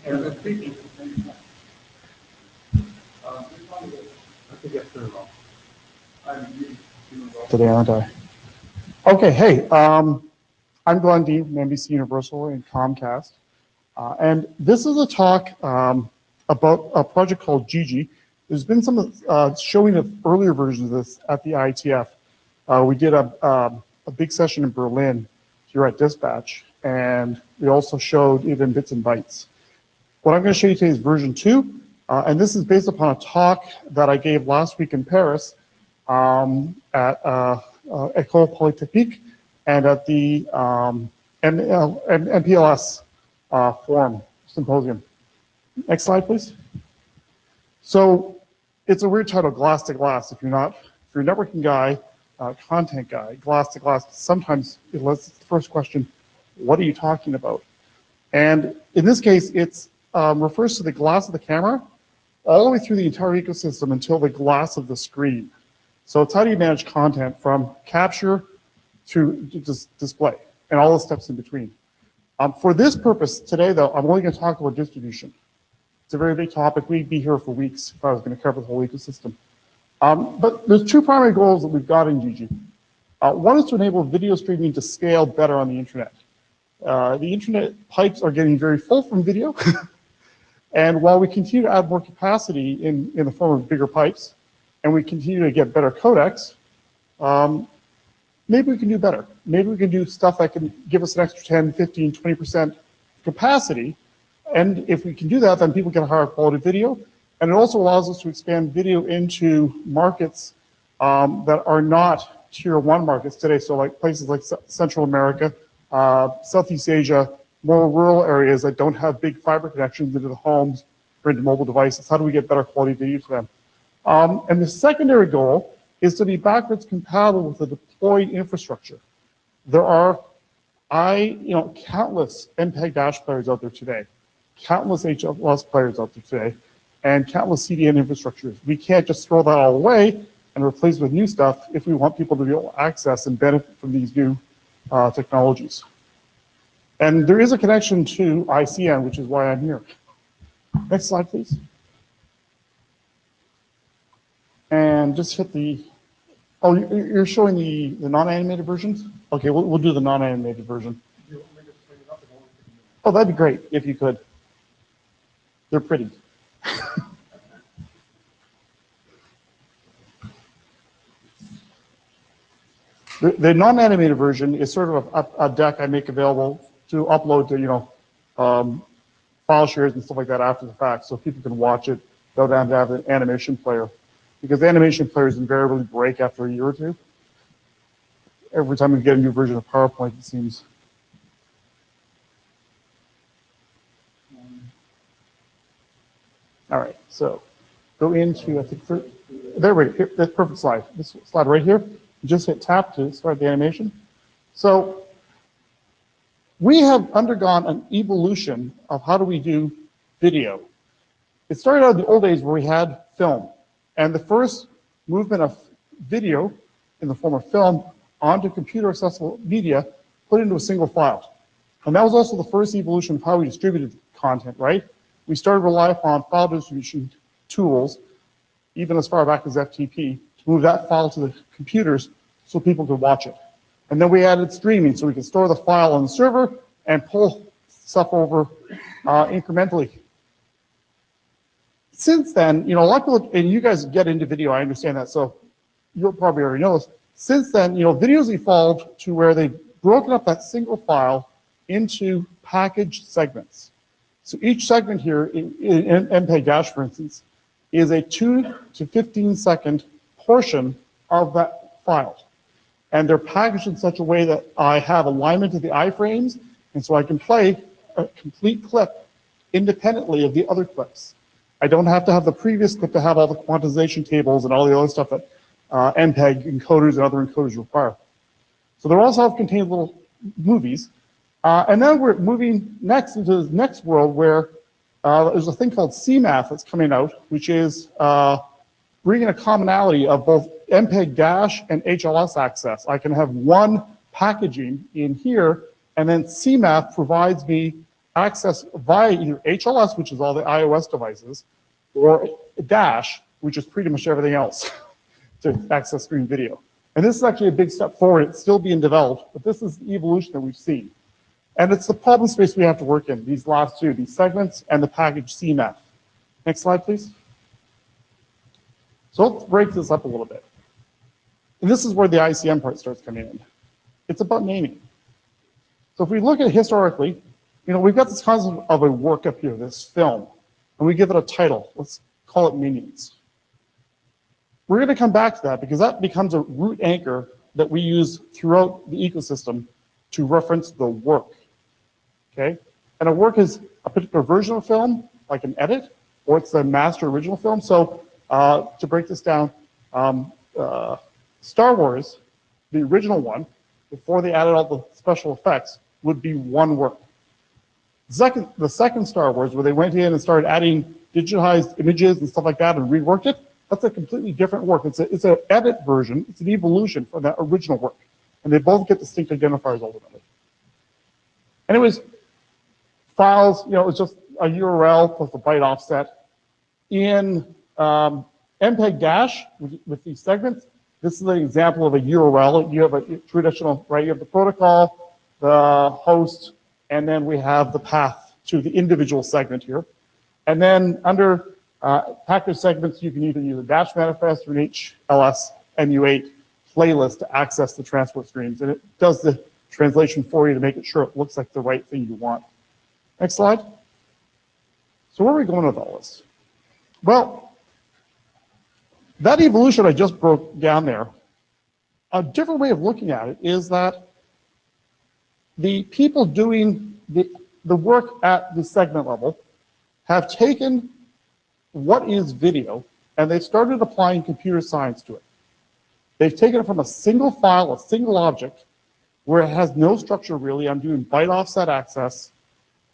Today, aren't I? Okay, hey, I'm Glenn Dean from NBC Universal and Comcast. And this is a talk about a project called Gigi. There's been some showing of earlier versions of this at the IETF. We did a big session in Berlin here at Dispatch, and we also showed it in bits and bytes. What I'm going to show you today is version 2, and this is based upon a talk that I gave last week in Paris at École Polytechnique and at the MPLS forum symposium. Next slide, please. So it's a weird title, glass to glass. If you're a networking guy, content guy, glass to glass, sometimes it's the first question, what are you talking about? And in this case, it's refers to the glass of the camera all the way through the entire ecosystem until the glass of the screen. So it's how do you manage content from capture to display and all the steps in between. For this purpose today, though, I'm only going to talk about distribution. It's a very big topic. We'd be here for weeks if I was going to cover the whole ecosystem. But there's two primary goals that we've got in Gigi. One is to enable video streaming to scale better on the internet. The internet pipes are getting very full from video. And while we continue to add more capacity in the form of bigger pipes, and we continue to get better codecs, maybe we can do better. Maybe we can do stuff that can give us an extra 10, 15, 20% capacity. And if we can do that, then people get higher quality video. And it also allows us to expand video into markets that are not tier 1 markets today. So like places like Central America, Southeast Asia, more rural areas that don't have big fiber connections into the homes or into mobile devices. How do we get better quality video to them? And the secondary goal is to be backwards compatible with the deployed infrastructure. There are countless MPEG-Dash players out there today, countless HLS players out there today, and countless CDN infrastructures. We can't just throw that all away and replace it with new stuff if we want people to be able to access and benefit from these new technologies. And there is a connection to ICN, which is why I'm here. Next slide, please. And just hit the, oh, you're showing the non-animated versions? Okay, we'll do the non-animated version. Oh, that'd be great if you could. They're pretty. The non-animated version is sort of a deck I make available to upload to, file shares and stuff like that after the fact, so people can watch it without having to have an animation player. Because the animation players invariably break after a year or two. Every time we get a new version of PowerPoint, it seems. All right, so go into, I think, there we go, that's perfect slide. This slide right here, you just hit tap to start the animation. So we have undergone an evolution of how do we do video. It started out in the old days where we had film. And the first movement of video in the form of film onto computer accessible media put into a single file. And that was also the first evolution of how we distributed content, right? We started to rely upon file distribution tools, even as far back as FTP, to move that file to the computers so people could watch it. And then we added streaming so we could store the file on the server and pull stuff over incrementally. Since then, a lot of people, and you guys get into video, I understand that, so you'll probably already know this. Since then, video's evolved to where they've broken up that single file into packaged segments. So each segment here, in MPEG-Dash, for instance, is a 2 to 15 second portion of that file. And they're packaged in such a way that I have alignment of the iframes, and so I can play a complete clip independently of the other clips. I don't have to have the previous clip to have all the quantization tables and all the other stuff that MPEG encoders and other encoders require. So they're all self-contained little movies. And then we're moving next into the next world where there's a thing called CMAF that's coming out, which is bringing a commonality of both MPEG-Dash and HLS access. I can have one packaging in here, and then CMAF provides me access via either HLS, which is all the iOS devices, or Dash, which is pretty much everything else to access stream video. And this is actually a big step forward. It's still being developed, but this is the evolution that we've seen. And it's the problem space we have to work in, these last two, these segments and the package CMAF. Next slide, please. So let's break this up a little bit. And this is where the ICN part starts coming in. It's about naming. So if we look at historically, we've got this concept of a work up here, this film, and we give it a title. Let's call it Minions. We're going to come back to that because that becomes a root anchor that we use throughout the ecosystem to reference the work. Okay? And a work is a particular version of film, like an edit, or it's the master original film. So to break this down, Star Wars, the original one, before they added all the special effects, would be one work. The second Star Wars, where they went in and started adding digitized images and stuff like that and reworked it, that's a completely different work. It's an edit version. It's an evolution from that original work. And they both get distinct identifiers ultimately. Anyways, files, it's just a URL plus a byte offset. In MPEG Dash, with these segments, this is an example of a URL. You have a traditional, right? You have the protocol, the host, and then we have the path to the individual segment here. And then under package segments, you can either use a Dash manifest or an HLS MU8 playlist to access the transport streams. And it does the translation for you to make it sure it looks like the right thing you want. Next slide. So where are we going with all this? Well, that evolution I just broke down there, a different way of looking at it is that the people doing the work at the segment level have taken what is video and they've started applying computer science to it. They've taken it from a single file, a single object, where it has no structure really. I'm doing byte offset access,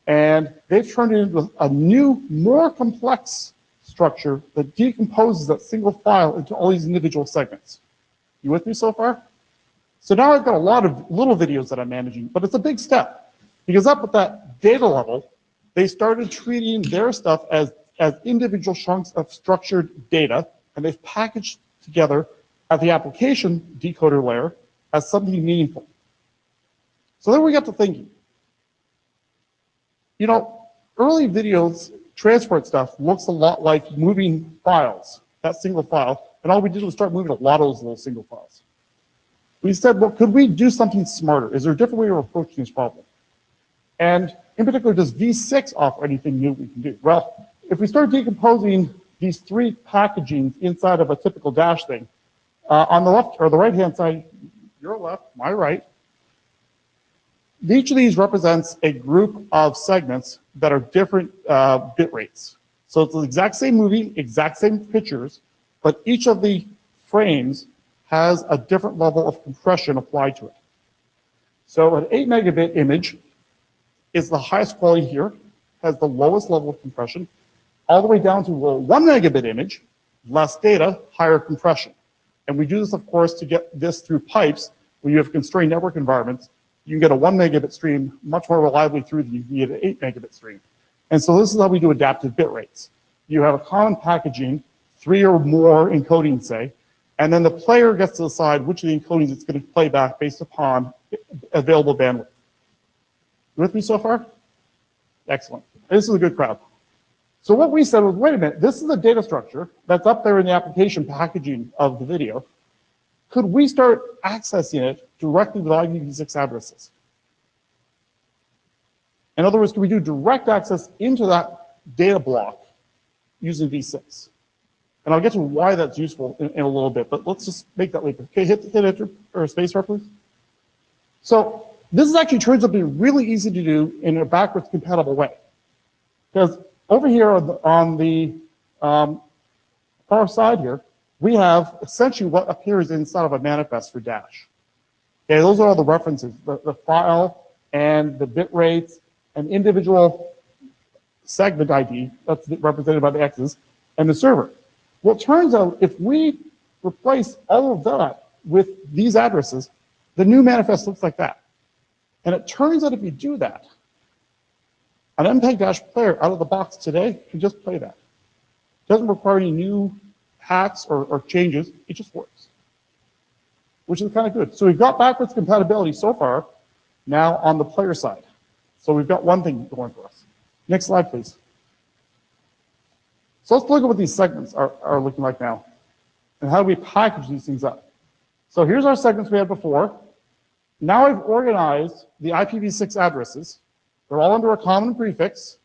and they've turned it into a new, more complex structure that decomposes that single file into all these individual segments. You with me so far? So now I've got a lot of little videos that I'm managing, but it's a big step because up at that data level, they started treating their stuff as individual chunks of structured data, and they've packaged together at the application decoder layer as something meaningful. So then we got to thinking, early videos, transport stuff looks a lot like moving files, that single file, and all we did was start moving a lot of those little single files. We said, well, could we do something smarter? Is there a different way of approaching this problem? And in particular, does V6 offer anything new we can do? Well, if we start decomposing these three packagings inside of a typical Dash thing, on the left or the right-hand side, your left, my right, each of these represents a group of segments that are different bit rates. So it's the exact same movie, exact same pictures, but each of the frames has a different level of compression applied to it. So an 8 megabit image is the highest quality here, has the lowest level of compression, all the way down to a 1 megabit image, less data, higher compression. And we do this, of course, to get this through pipes. When you have constrained network environments, you can get a 1 megabit stream much more reliably through than you can get an 8 megabit stream. And so this is how we do adaptive bit rates. You have a common packaging, 3 or more encoding, say, and then the player gets to decide which of the encodings it's going to play back based upon available bandwidth. You with me so far? Excellent. This is a good crowd. So what we said was, wait a minute, this is a data structure that's up there in the application packaging of the video. Could we start accessing it directly with IPv6 addresses? In other words, can we do direct access into that data block using V6? And I'll get to why that's useful in a little bit, but let's just make that leap. Okay, hit enter or spacebar, please. So this is actually turns out to be really easy to do in a backwards compatible way. Because over here on the far side here, we have essentially what appears inside of a manifest for Dash. Okay, those are all the references, the file and the bit rates and individual segment ID, that's represented by the X's, and the server. Well, it turns out if we replace all of that with these addresses, the new manifest looks like that. And it turns out if you do that, An MPEG-player out of the box today can just play that. Doesn't require any new hacks or changes. It just works, which is kind of good. So we've got backwards compatibility so far now on the player side. So we've got one thing going for us. Next slide, please. So let's look at what these segments are looking like now and how do we package these things up. So here's our segments we had before. Now I've organized the IPv6 addresses. They're all under a common prefix,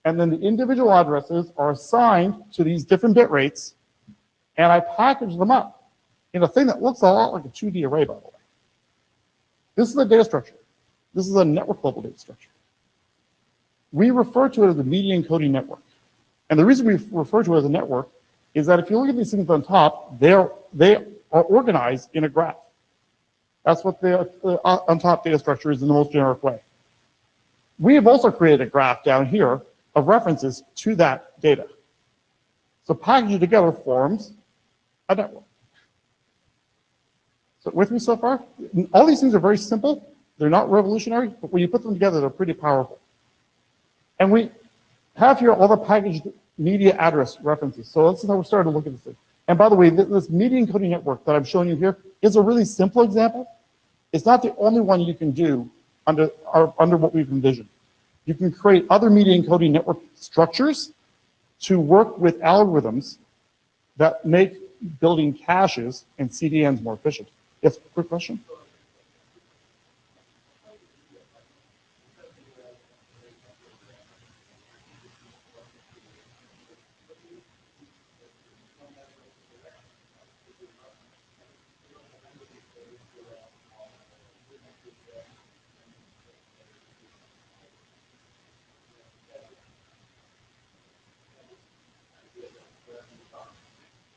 and then the individual addresses are assigned to these different bit rates, and I package them up in a thing that looks a lot like a 2D array, by the way. This is a data structure. This is a network level data structure. We refer to it as the media encoding network. And the reason we refer to it as a network is that if you look at these things on top, they are organized in a graph. That's what the on top data structure is in the most generic way. We have also created a graph down here of references to that data. So packaged together forms a network. So with me so far? All these things are very simple. They're not revolutionary, but when you put them together, they're pretty powerful. And we have here all the packaged media address references. So this is how we're starting to look at this thing. And by the way, this media encoding network that I'm showing you here is a really simple example. It's not the only one you can do under what we've envisioned. You can create other media encoding network structures to work with algorithms that make building caches and CDNs more efficient. Yes, quick question?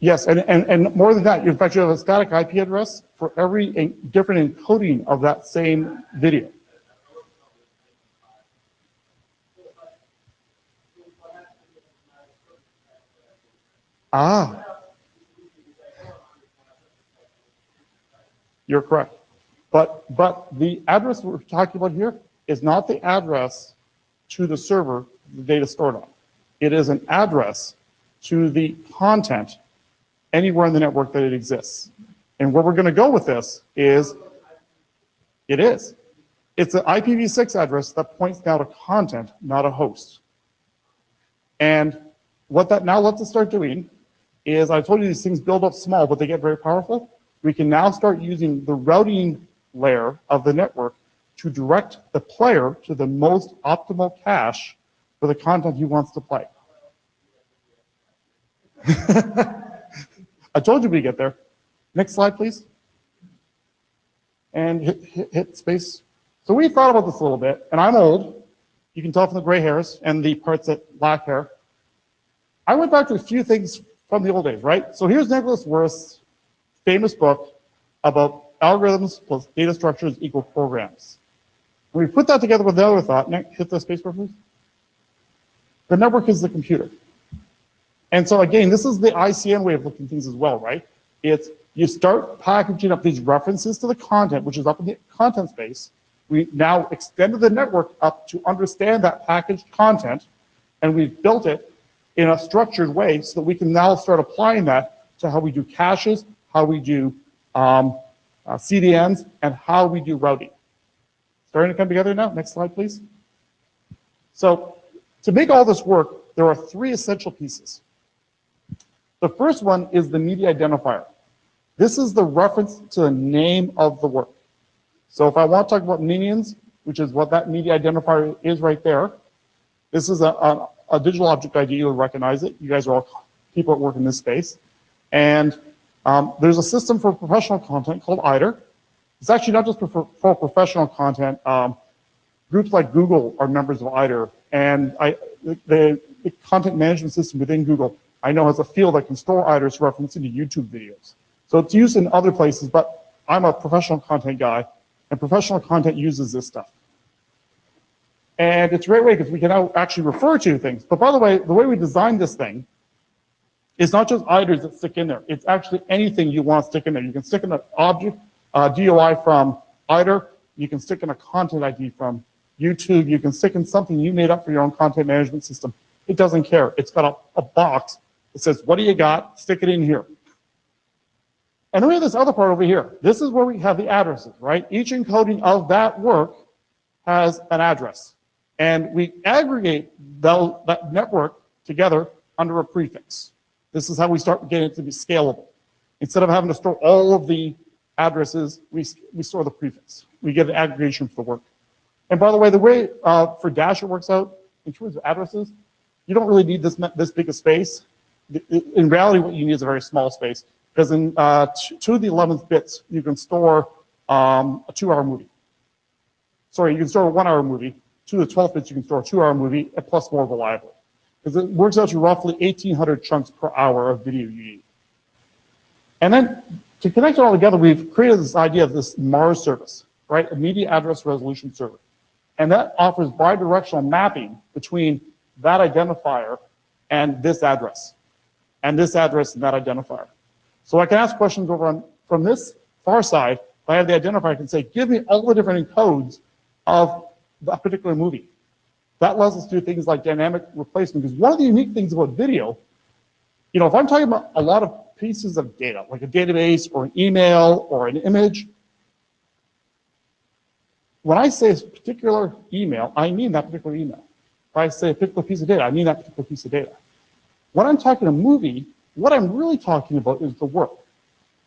Yes, and more than that, in fact, you have a static IP address for every different encoding of that same video. Ah, you're correct. But the address we're talking about here is not the address to the server the data is stored on. It is an address to the content anywhere in the network that it exists. And where we're going to go with this is, it's an IPv6 address that points now to content, not a host. And what that now lets us start doing is, I told you these things build up small, but they get very powerful. We can now start using the routing layer of the network to direct the player to the most optimal cache for the content he wants to play. I told you we'd get there. Next slide, please. And hit space. So we thought about this a little bit, and I'm old. You can tell from the gray hairs and the parts that lack hair. I went back to a few things from the old days, right? So here's Nicholas Wirth's famous book about algorithms plus data structures equal programs. And we put that together with another thought. Hit the space bar, please. The network is the computer. And so again, this is the ICN way of looking at things as well, right? It's you start packaging up these references to the content, which is up in the content space. We now extended the network up to understand that packaged content, and we've built it in a structured way so that we can now start applying that to how we do caches, how we do CDNs, and how we do routing. Starting to come together now. Next slide, please. So to make all this work, there are three essential pieces. The first one is the media identifier. This is the reference to the name of the work. So if I want to talk about minions, which is what that media identifier is right there, this is a digital object ID, you'll recognize it. You guys are all people that work in this space. And there's a system for professional content called ITER. It's actually not just for professional content. Groups like Google are members of ITER, and the content management system within Google, I know, has a field that can store ITER's reference into YouTube videos. So it's used in other places, but I'm a professional content guy, and professional content uses this stuff. And it's a great way because we can now actually refer to things. But by the way we designed this thing is not just ITERs that stick in there. It's actually anything you want to stick in there. You can stick in an object, DOI from ITER. You can stick in a content ID from YouTube, you can stick in something you made up for your own content management system. It doesn't care. It's got a box that says, what do you got? Stick it in here. And then we have this other part over here. This is where we have the addresses, right? Each encoding of that work has an address. And we aggregate that network together under a prefix. This is how we start getting it to be scalable. Instead of having to store all of the addresses, we store the prefix. We get an aggregation for the work. And by the way for Dash it works out, in terms of addresses, you don't really need this big a space. In reality, what you need is a very small space, because in 2 to the 11th bits, you can store a 2-hour movie. Sorry, you can store a 1-hour movie. 2 to the 12th bits, you can store a 2-hour movie, plus more reliably. Because it works out to roughly 1,800 chunks per hour of video you need. And then, to connect it all together, we've created this idea of this MARS service, right? A Media Address Resolution Server. And that offers bidirectional mapping between that identifier and this address, and this address and that identifier. So I can ask questions over from this far side. If I have the identifier, I can say, give me all the different encodes of that particular movie. That allows us to do things like dynamic replacement, because one of the unique things about video, if I'm talking about a lot of pieces of data, like a database or an email or an image, when I say a particular email, I mean that particular email. If I say a particular piece of data, I mean that particular piece of data. When I'm talking a movie, what I'm really talking about is the work.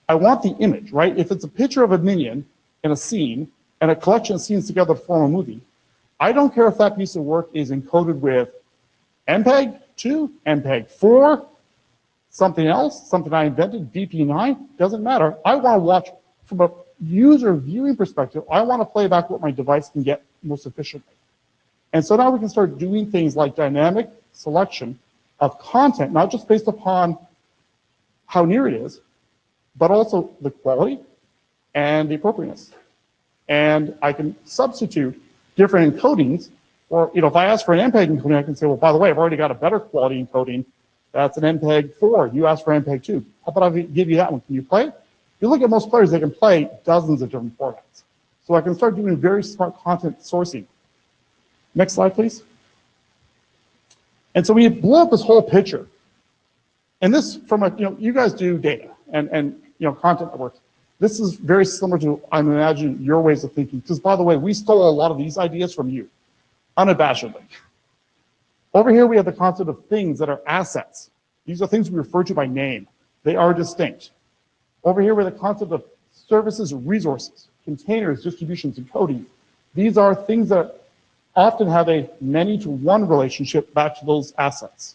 I want the image, right? If it's a picture of a minion in a scene and a collection of scenes together to form a movie, I don't care if that piece of work is encoded with MPEG 2, MPEG 4, something else, something I invented, VP9, doesn't matter. I want to watch from a user viewing perspective. I want to play back what my device can get most efficiently. And so now we can start doing things like dynamic selection of content, not just based upon how near it is, but also the quality and the appropriateness. And I can substitute different encodings, or if I ask for an MPEG encoding, I can say, well, by the way, I've already got a better quality encoding. That's an MPEG 4. You asked for MPEG 2. How about I give you that one? Can you play it? If you look at most players, they can play dozens of different formats. So I can start doing very smart content sourcing. Next slide, please. And so we blow up this whole picture. And this, from you guys do data and content networks. This is very similar to, I imagine, your ways of thinking. Because, by the way, we stole a lot of these ideas from you, unabashedly. Over here, we have the concept of things that are assets. These are things we refer to by name. They are distinct. Over here, we have the concept of services, resources, containers, distributions, encoding. These are things that often have a many-to-one relationship back to those assets.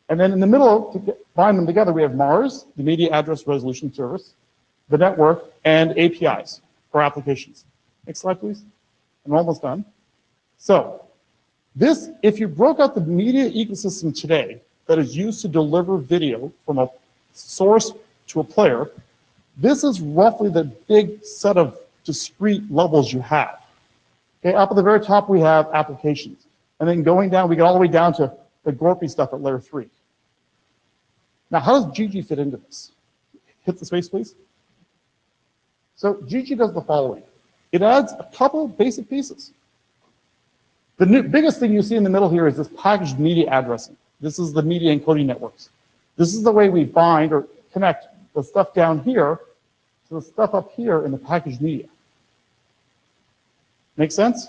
And then in the middle, to bind them together, we have MARS, the Media Address Resolution Service, the network, and APIs for applications. Next slide, please. I'm almost done. So this, if you broke out the media ecosystem today that is used to deliver video from a source to a player, this is roughly the big set of discrete levels you have. Okay, up at the very top, we have applications. And then going down, we get all the way down to the GORPy stuff at layer 3. Now, how does GG fit into this? Hit the space, please. So GG does the following. It adds a couple basic pieces. The biggest thing you see in the middle here is this packaged media addressing. This is the media encoding networks. This is the way we bind or connect the stuff down here to the stuff up here in the packaged media. Make sense?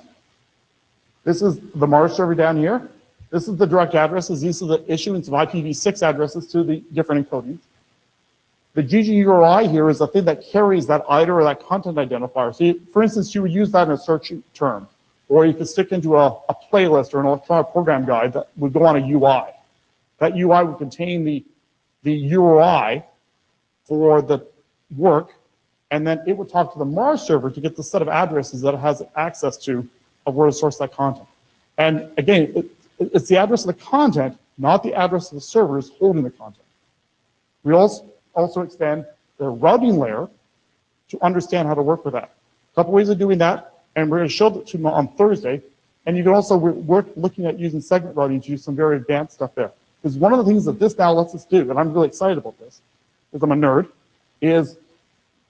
This is the MARS server down here. This is the direct addresses. These are the issuance of IPv6 addresses to the different encodings. The GG URI here is the thing that carries that IDER or that content identifier. So for instance, you would use that in a search term, or you could stick into a playlist or an electronic program guide that would go on a UI. That UI would contain the URI for the work, and then it would talk to the MARS server to get the set of addresses that it has access to of where to source that content. And again, it's the address of the content, not the address of the servers holding the content. We also extend the routing layer to understand how to work with that. A couple ways of doing that, and we're going to show that to you on Thursday. And you can also work looking at using segment routing to do some very advanced stuff there. Because one of the things that this now lets us do, and I'm really excited about this, because I'm a nerd, is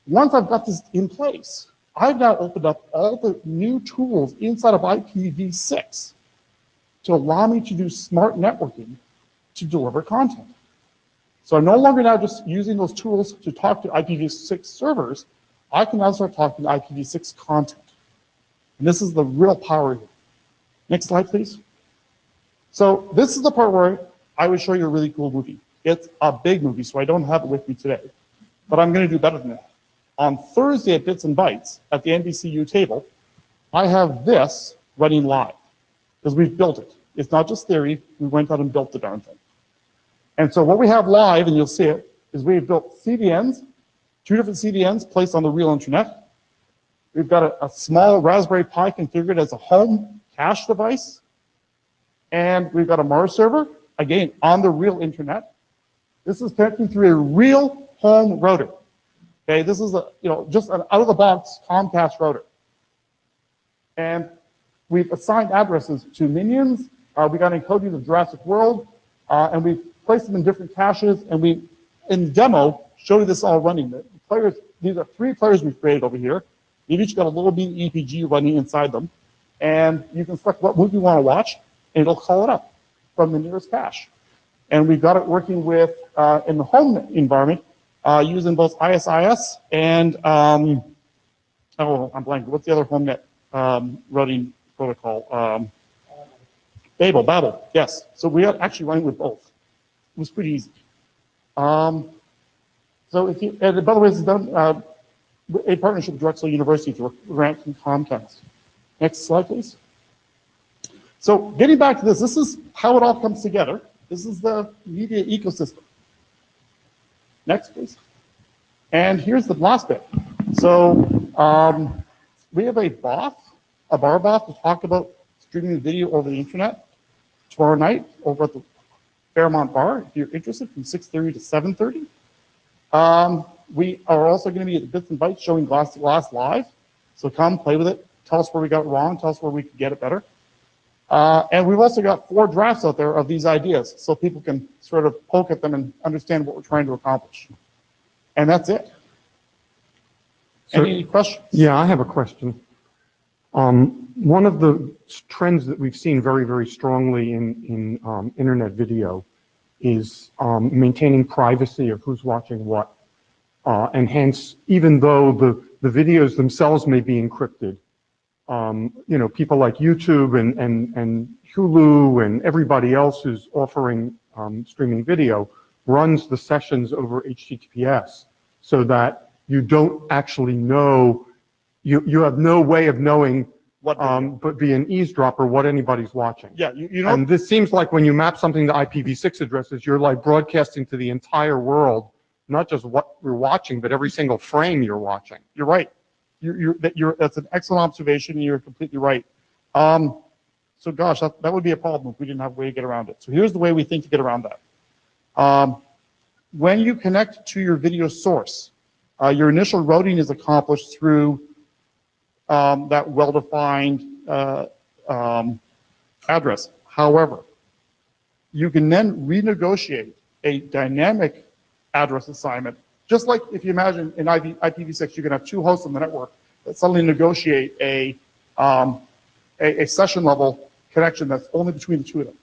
once I've got this in place, I've now opened up all the new tools inside of IPv6 to allow me to do smart networking to deliver content. So I'm no longer now just using those tools to talk to IPv6 servers. I can now start talking to IPv6 content. And this is the real power here. Next slide, please. So this is the part where I would show you a really cool movie. It's a big movie, so I don't have it with me today. But I'm going to do better than that. On Thursday at Bits and Bytes, at the NBCU table, I have this running live, because we've built it. It's not just theory, we went out and built the darn thing. And so what we have live, and you'll see it, is we've built CDNs, 2 different CDNs placed on the real internet. We've got a small Raspberry Pi configured as a home cache device. And we've got a Mars server, again, on the real internet. This is connecting through a real home router. Okay, this is just an out-of-the-box Comcast router. And we've assigned addresses to minions. We got Encoding of Jurassic World, and we've placed them in different caches. And we, in demo, show you this all running. The players, these are 3 players we've created over here. They've each got a little mini EPG running inside them. And you can select what movie you want to watch, and it'll call it up from the nearest cache. And we've got it working with, in the home environment, using both ISIS and, oh, I'm blanking. What's the other home net routing protocol? Babel, yes. So we are actually running with both. It was pretty easy. So if you, and by the way, this is done a partnership with Drexel University through a grant from Comcast. Next slide, please. So getting back to this is how it all comes together. This is the media ecosystem. Next, please. And here's the last bit. So we have a bar bot to talk about streaming video over the internet tomorrow night over at the Fairmont Bar, if you're interested, from 6:30 to 7:30. We are also going to be at the Bits and Bytes showing Glass to Glass live. So come play with it. Tell us where we got it wrong. Tell us where we could get it better. And we've also got 4 drafts out there of these ideas, so people can sort of poke at them and understand what we're trying to accomplish. And that's it. So, any questions? Yeah, I have a question. One of the trends that we've seen very, very strongly in internet video is maintaining privacy of who's watching what. And hence, even though the videos themselves may be encrypted, people like YouTube and Hulu and everybody else who's offering streaming video runs the sessions over HTTPS so that you don't actually know, you have no way of knowing what, but be an eavesdropper, what anybody's watching. Yeah, you know. And this seems like when you map something to IPv6 addresses, you're like broadcasting to the entire world, not just what you're watching, but every single frame you're watching. You're right. That's an excellent observation, and you're completely right. So gosh, that would be a problem if we didn't have a way to get around it. So here's the way we think to get around that. When you connect to your video source, your initial routing is accomplished through that well-defined address. However, you can then renegotiate a dynamic address assignment. Just like if you imagine in IPv6, you can have 2 hosts on the network that suddenly negotiate a session level connection that's only between the 2 of them.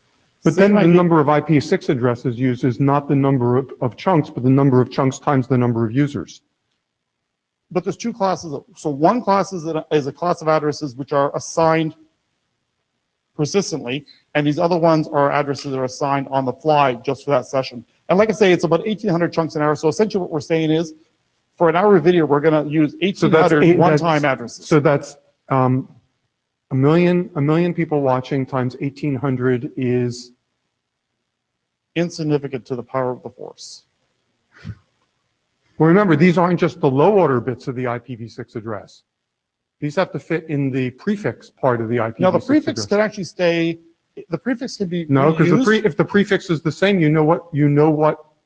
But then the number of IP6 addresses used is not the number of chunks, but the number of chunks times the number of users. But there's 2 classes. So one class is a class of addresses which are assigned persistently, and these other ones are addresses that are assigned on the fly just for that session. And like I say, it's about 1,800 chunks an hour. So essentially what we're saying is, for an hour of video, we're going to use 1,800 one-time addresses. So that's a million people watching times 1,800 is insignificant to the power of the force. Well, remember, these aren't just the low order bits of the IPv6 address. These have to fit in the prefix part of the IPv6 Now, the prefix address. can actually stay. The prefix can be no, because if the prefix is the same, you know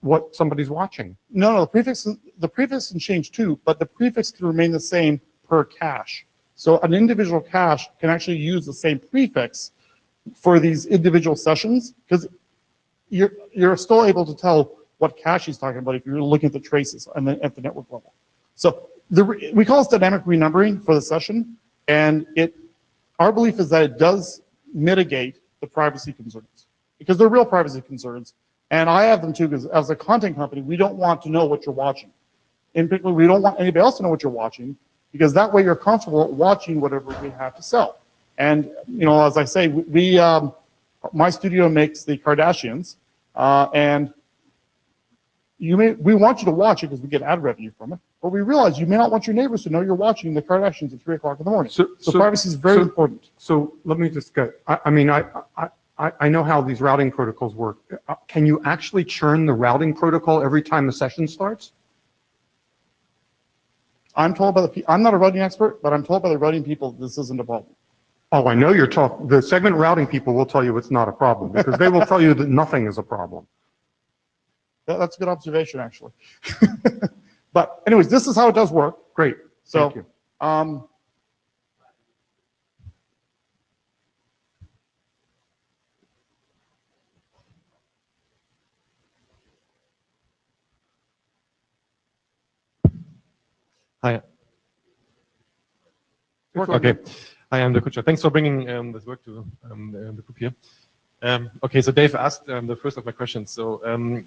what somebody's watching. No, the prefix can change too, but the prefix can remain the same per cache. So an individual cache can actually use the same prefix for these individual sessions, because you're still able to tell what cache he's talking about if you're looking at the traces and then at the network level. So We call this dynamic renumbering for the session, and our belief is that it does mitigate the privacy concerns, because they're real privacy concerns, and I have them too, because as a content company, we don't want to know what you're watching. In particular, we don't want anybody else to know what you're watching, because that way you're comfortable watching whatever we have to sell. And, you know, as I say, my studio makes the Kardashians, and we want you to watch it because we get ad revenue from it, but we realize you may not want your neighbors to know you're watching the Kardashians at 3 o'clock in the morning. So privacy is very important. So let me just get, I know how these routing protocols work. Can you actually churn the routing protocol every time the session starts? I'm told by I'm not a routing expert, but I'm told by the routing people this isn't a problem. Oh, I know the segment routing people will tell you it's not a problem, because they will tell you that nothing is a problem. That's a good observation, actually. But anyways, this is how it does work. Great, so, thank you. Hi. Okay. Hi, I'm the Kutscher. Thanks for bringing this work to the group here. Okay, so Dave asked the first of my questions. So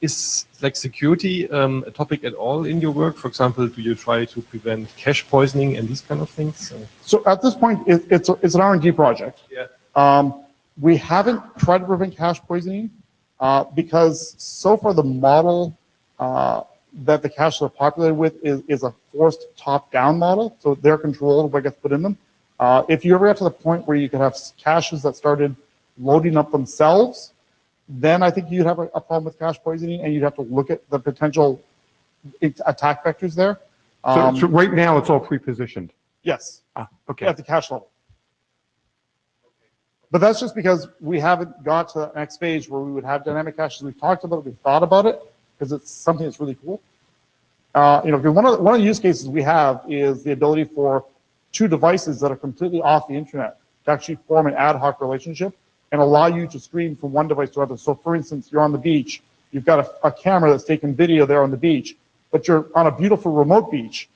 is like security a topic at all in your work? For example, do you try to prevent cache poisoning and these kind of things? So at this point, it's an R&D project. Yeah. We haven't tried to prevent cache poisoning because so far the model that the caches are populated with is a forced top-down model, so they're controlled what gets put in them. If you ever get to the point where you could have caches that started loading up themselves, then I think you'd have a problem with cache poisoning, and you'd have to look at the potential attack vectors there. So right now it's all pre-positioned? Yes. Okay. At the cache level. But that's just because we haven't got to the next phase where we would have dynamic caches. We've talked about it, we've thought about it, because it's something that's really cool. You know, one of the use cases we have is the ability for two devices that are completely off the internet to actually form an ad hoc relationship and allow you to stream from one device to another. So for instance, you're on the beach, you've got a camera that's taking video there on the beach, but you're on a beautiful remote beach.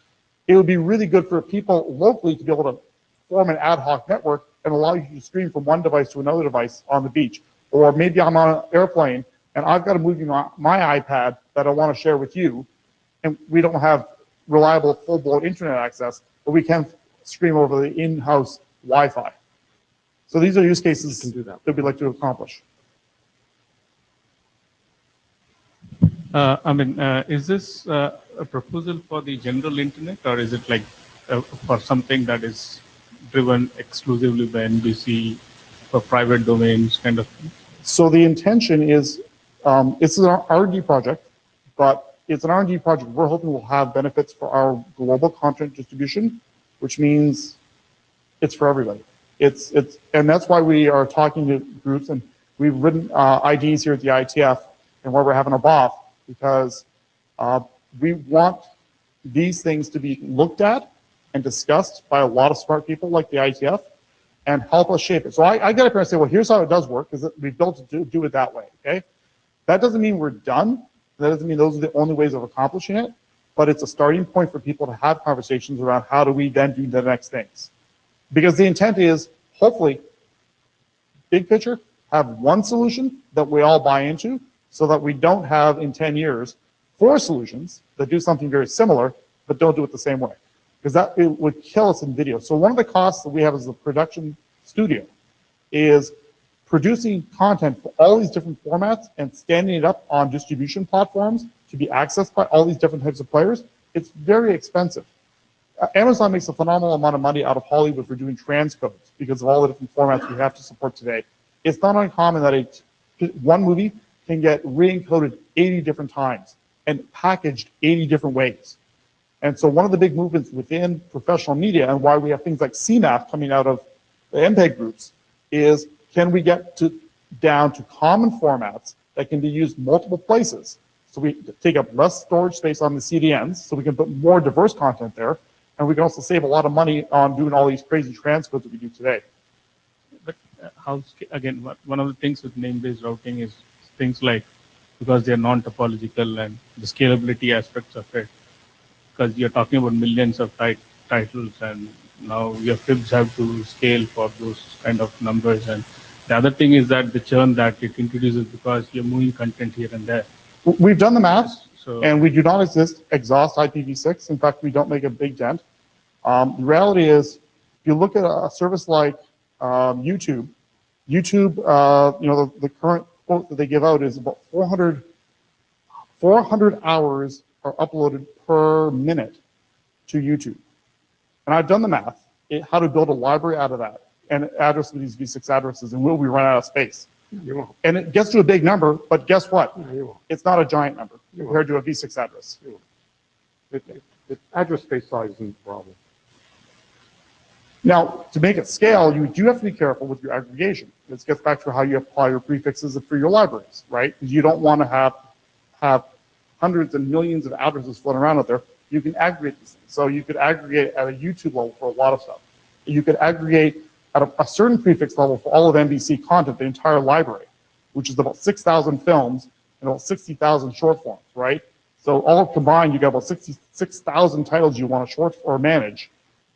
It would be really good for people locally to be able to form an ad hoc network and allow you to stream from one device to another device on the beach. Or maybe I'm on an airplane and I've got a movie on my iPad that I want to share with you, and we don't have reliable full-blown internet access, but we can stream over the in-house Wi-Fi. So these are use cases that we'd like to accomplish. Is this a proposal for the general internet, or is it like for something that is driven exclusively by NBC for private domains kind of thing? So the intention is, it's an R&D project, but it's an R&D project we're hoping will have benefits for our global content distribution, which means it's for everybody. And that's why we are talking to groups, and we've written IDs here at the IETF, and where we're having a BOF, because we want these things to be looked at and discussed by a lot of smart people like the IETF and help us shape it. So I get up here and say, well, here's how it does work, because we built it to do it that way, okay? That doesn't mean we're done. That doesn't mean those are the only ways of accomplishing it, but it's a starting point for people to have conversations around how do we then do the next things. Because the intent is, hopefully, big picture, have one solution that we all buy into, so that we don't have, in 10 years, 4 solutions that do something very similar, but don't do it the same way. Because it would kill us in video. So one of the costs that we have as a production studio is producing content for all these different formats and standing it up on distribution platforms to be accessed by all these different types of players. It's very expensive. Amazon makes a phenomenal amount of money out of Hollywood for doing transcodes because of all the different formats we have to support today. It's not uncommon that one movie can get re-encoded 80 different times and packaged 80 different ways. And so one of the big movements within professional media, and why we have things like CMAP coming out of the MPEG groups, is can we get down to common formats that can be used multiple places, so we take up less storage space on the CDNs, so we can put more diverse content there, and we can also save a lot of money on doing all these crazy transcodes that we do today. But again, one of the things with name-based routing is things like, because they are non-topological and the scalability aspects of it, because you're talking about millions of titles, and now your fibs have to scale for those kind of numbers. And the other thing is that the churn that it introduces, because you're moving content here and there. We've done the math, So and we do not exhaust IPv6. In fact, we don't make a big dent. The reality is, if you look at a service like YouTube, the current quote that they give out is about 400 hours are uploaded per minute to YouTube. And I've done the math, how to build a library out of that and address these v6 addresses, and will we run out of space? You won't. And it gets to a big number, but guess what? No, you won't. It's not a giant number You won't. compared to a v6 address. You won't. Address space size isn't the problem. Now, to make it scale, you do have to be careful with your aggregation. This gets back to how you apply your prefixes for your libraries, right? Because you don't want to have hundreds and millions of addresses floating around out there. You can aggregate these things. So you could aggregate at a YouTube level for a lot of stuff. You could aggregate at a certain prefix level for all of NBC content, the entire library, which is about 6,000 films and about 60,000 short forms, right? So all combined, you got about 66,000 titles you want to short or manage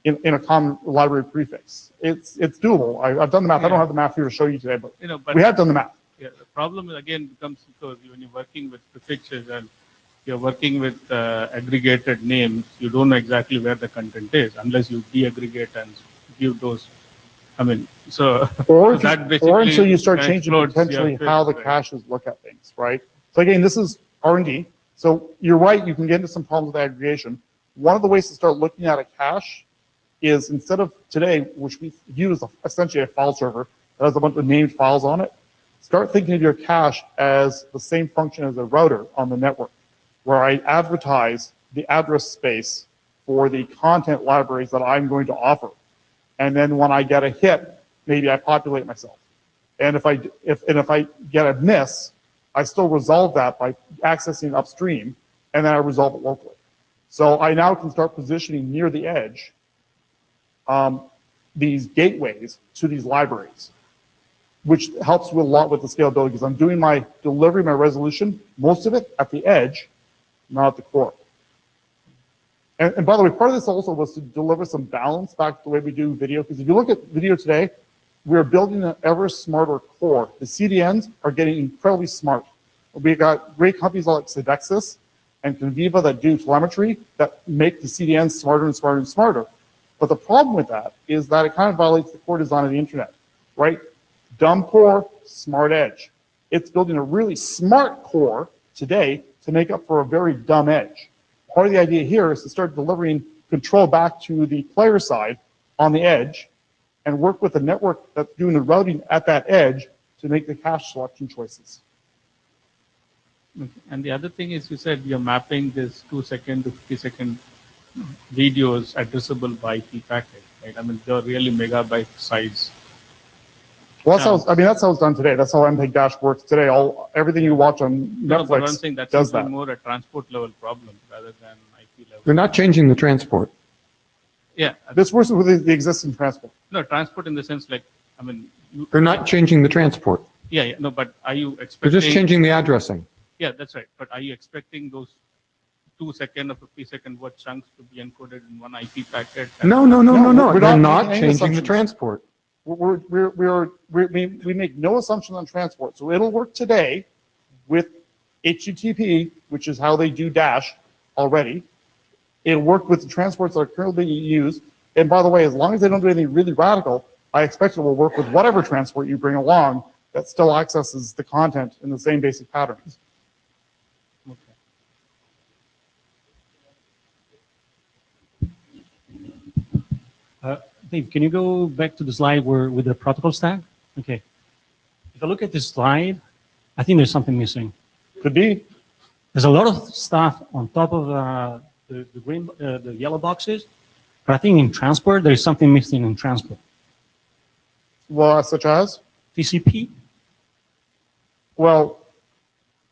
in a common library prefix. It's doable. I've done the math. I don't have the math here to show you today, but, but we have done the math. Yeah, the problem again becomes because when you're working with prefixes and you're working with aggregated names, you don't know exactly where the content is unless you de-aggregate and give those. I mean, so Or, that or until you start basically changing explodes potentially your how the fibs, right? caches look at things, right? So again, this is R&D. So you're right, you can get into some problems with aggregation. One of the ways to start looking at a cache is, instead of today, which we use essentially a file server that has a bunch of named files on it, start thinking of your cache as the same function as a router on the network, where I advertise the address space for the content libraries that I'm going to offer. And then when I get a hit, maybe I populate myself. And if I get a miss, I still resolve that by accessing upstream, and then I resolve it locally. So I now can start positioning near the edge these gateways to these libraries, which helps with a lot with the scalability, because I'm doing my delivery, my resolution, most of it at the edge, not at the core. And by the way, part of this also was to deliver some balance back to the way we do video, because if you look at video today, we're building an ever smarter core. The CDNs are getting incredibly smart. We've got great companies like Sedexis and Conviva that do telemetry that make the CDNs smarter and smarter and smarter. But the problem with that is that it kind of violates the core design of the internet, right? Dumb core, smart edge. It's building a really smart core today to make up for a very dumb edge. Part of the idea here is to start delivering control back to the player side on the edge and work with the network that's doing the routing at that edge to make the cache selection choices. Okay. And the other thing is, you said you're mapping this 2-second to 50-second videos addressable by IP packet, right? I mean, they're really megabyte size. Well, that's how it's done today. That's how MPEG Dash works today. Everything you watch on No, but I'm Netflix saying that's does that. more a transport level problem rather than IP level. They're not changing the transport. Yeah. This works with the existing transport. No, transport in the sense like, I mean, They're not changing the transport. yeah, no, but are you They're expecting? just changing the addressing. Yeah, that's right. But are you expecting those 2-second or 50-second word chunks to be encoded in one IP packet? No. we're They're not not making any changing the assumptions. transport. We make no assumption on transport. So it'll work today with HTTP, which is how they do Dash already. It'll work with the transports that are currently being used. And by the way, as long as they don't do anything really radical, I expect it will work with whatever transport you bring along that still accesses the content in the same basic patterns. Dave, can you go back to the slide with the protocol stack? Okay. If I look at this slide, I think there's something missing. Could be. There's a lot of stuff on top of the yellow boxes, but I think in transport, there is something missing in transport. Well, such as? TCP? Well,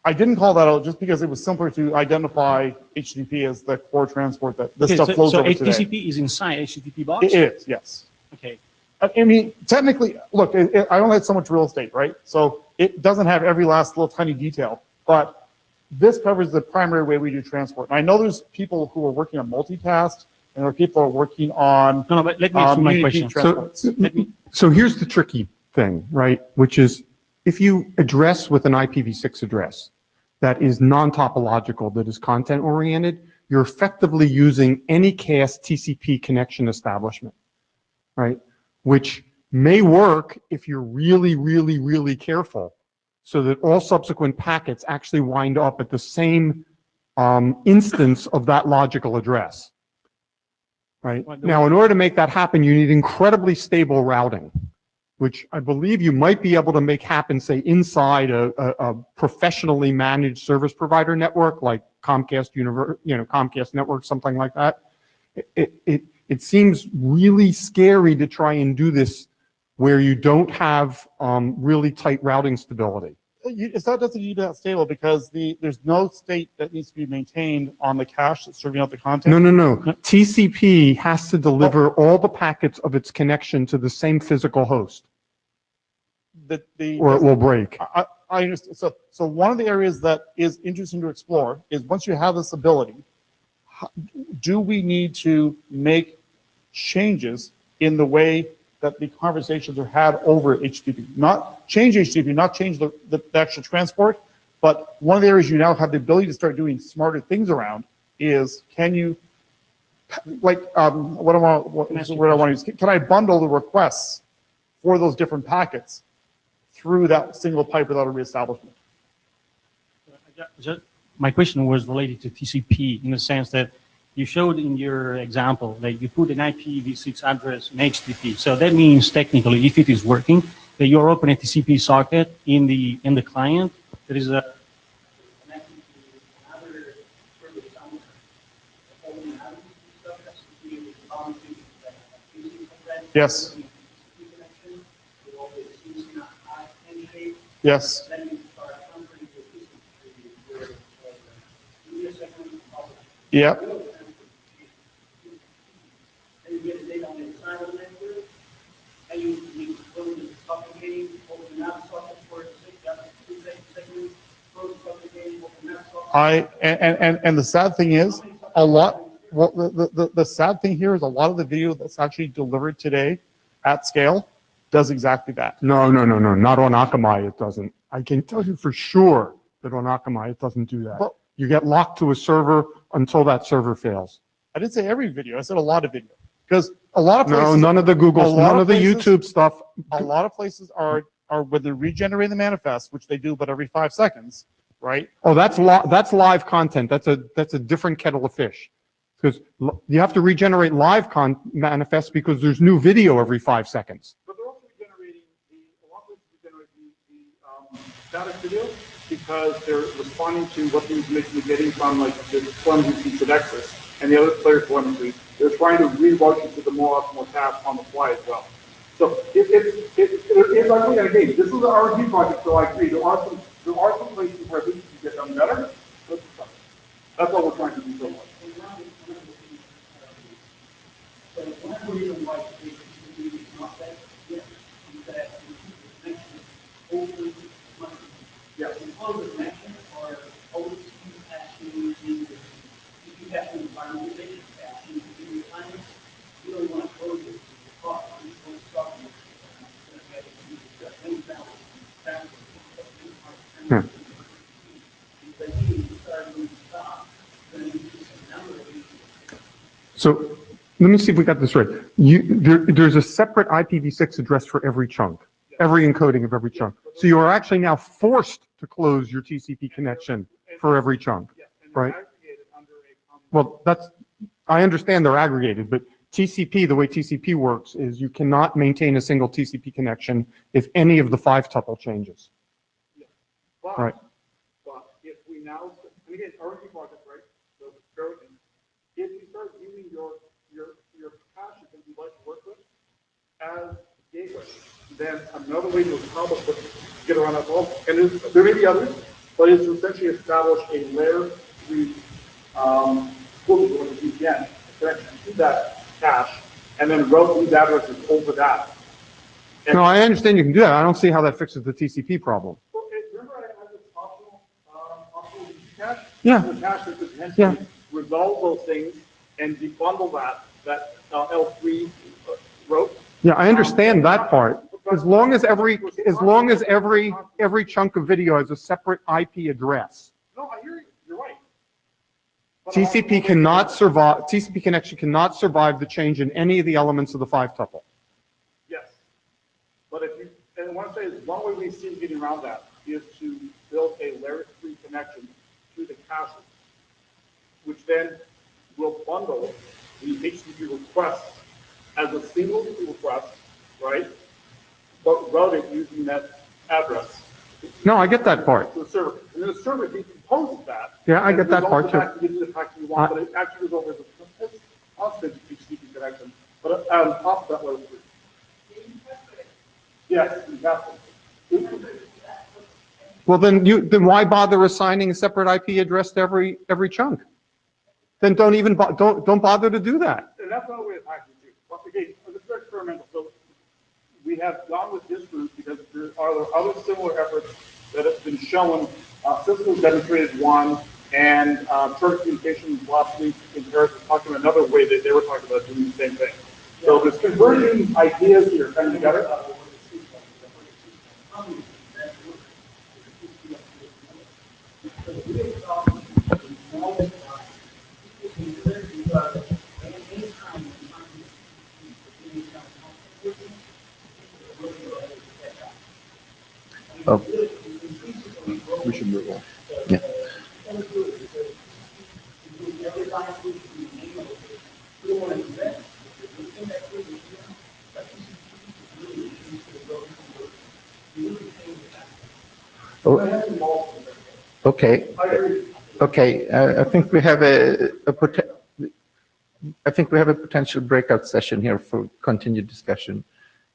I didn't call that out just because it was simpler to identify HTTP as the core transport that this stuff flows so over today. TCP is inside HTTP box? It is, yes. Okay. I mean, technically, look, I only had so much real estate, right? So it doesn't have every last little tiny detail, but this covers the primary way we do transport. And I know there's people who are working on multitask, and there are people who are working on No, but let me answer my UDP question. transports. So here's the tricky thing, right? Which is if you address with an IPv6 address that is non-topological, that is content oriented, you're effectively using any cast TCP connection establishment, right? Which may work if you're really, really, really careful, so that all subsequent packets actually wind up at the same instance of that logical address, right? Now, in order to make that happen, you need incredibly stable routing, which I believe you might be able to make happen, say, inside a professionally managed service provider network like Comcast, Comcast Network, something like that. It seems really scary to try and do this where you don't have really tight routing stability. It's not doesn't need that stable because there's no state that needs to be maintained on the cache that's serving out the content. No. TCP has to deliver all the packets of its connection to the same physical host, or it will break. I understand. So one of the areas that is interesting to explore is once you have this ability, do we need to make changes in the way that the conversations are had over HTTP? Not change HTTP, not change the actual transport, but one of the areas you now have the ability to start doing smarter things around is, can you, like, what I want to use, can I bundle the requests for those different packets through that single pipe without a reestablishment? My question was related to TCP in the sense that you showed in your example that you put an IPv6 address in HTTP. So that means technically, if it is working, that you're opening a TCP socket in the client that is a connected to another service somewhere. Yes. Yes. Yeah. And the sad thing is, the sad thing here is a lot of the video that's actually delivered today at scale does exactly that. No. Not on Akamai, it doesn't. I can tell you for sure that on Akamai, it doesn't do that. Well, you get locked to a server until that server fails. I didn't say every video. I said a lot of video. Because a lot of places... No, none of the Googles, none of the YouTube stuff. A lot of places are when they're regenerating the manifest, which they do but every 5 seconds, right? Oh, that's live content. That's a different kettle of fish. Because you have to regenerate live manifests because there's new video every 5 seconds. But they're also regenerating a lot of places regenerate the static video because they're responding to what the information they're getting from like the telemetry piece of Nexus and the other player telemetry. They're trying to reroute you to the more optimal path on the fly as well. So it's like looking at a game. This is an R&D project, so I agree. There are some places where things can get done better. That's what we're trying to do so much. So one reason why TCP is not that is that the connection is over money. Yeah. Because the connections are always caching in the caching environment, they can cache in your clients. You don't want to close it to the car. You just want to stop it. So let me see if we got this right. There's a separate IPv6 address for every chunk, every encoding of every chunk. So you are actually now forced to close your TCP connection for every chunk, right? Well, I understand they're aggregated, but TCP, the way TCP works is you cannot maintain a single TCP connection if any of the 5-tuple changes. But, Right. But if we now, and again, R&D project, right? So if you start using your cache that you like to work with as gateway, then another way to accomplish what get around that problem, and there may be others, but it's to essentially establish a layer 3 equivalent or the VPN connection to that cache, and then route these addresses over that. And No, I understand you can do that. I don't see how that fixes the TCP problem. remember I had this optional VPN? Yeah. The cache could potentially resolve those things and debundle that L3 rope. Yeah, I understand that part. As long as every chunk of video has a separate IP address, No, I hear you, you're right. But TCP cannot survive, TCP connection cannot survive the change in any of the elements of the 5-tuple. Yes. But if you, and one say, one way we see getting around that is to build a layer 3 connection to the cache, which then will bundle the HTTP requests as a single request, right? But route it using that address No, I get that part. to the server. And then the server decomposes that. Yeah, I get that part too. And gives you the packet you want, but it actually goes over the constant HTTP connection, but on top of that layer 3. Yes, exactly. Well, then why bother assigning a separate IP address to every chunk? Then don't bother to do that. And that's another way to package it. Once again, this is experimental. So we have gone with this route because there are other similar efforts that have been shown. Cisco demonstrated one, and Church Communications last week in Paris was talking about another way that they were talking about doing the same thing. So there's converging ideas here coming together. Oh. We should move on. Yeah. Oh. Okay. Okay. I think we have I think we have a potential breakout session here for continued discussion.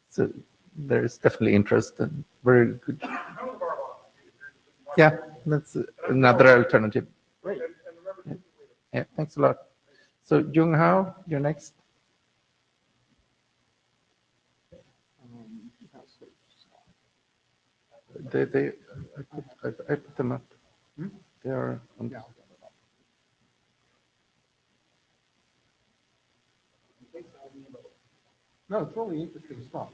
So there is definitely interest and very good. Yeah, that's another alternative. Great. Yeah, thanks a lot. So Jung Hao, you're next. I put them up. They are on. No, it's really interesting stuff.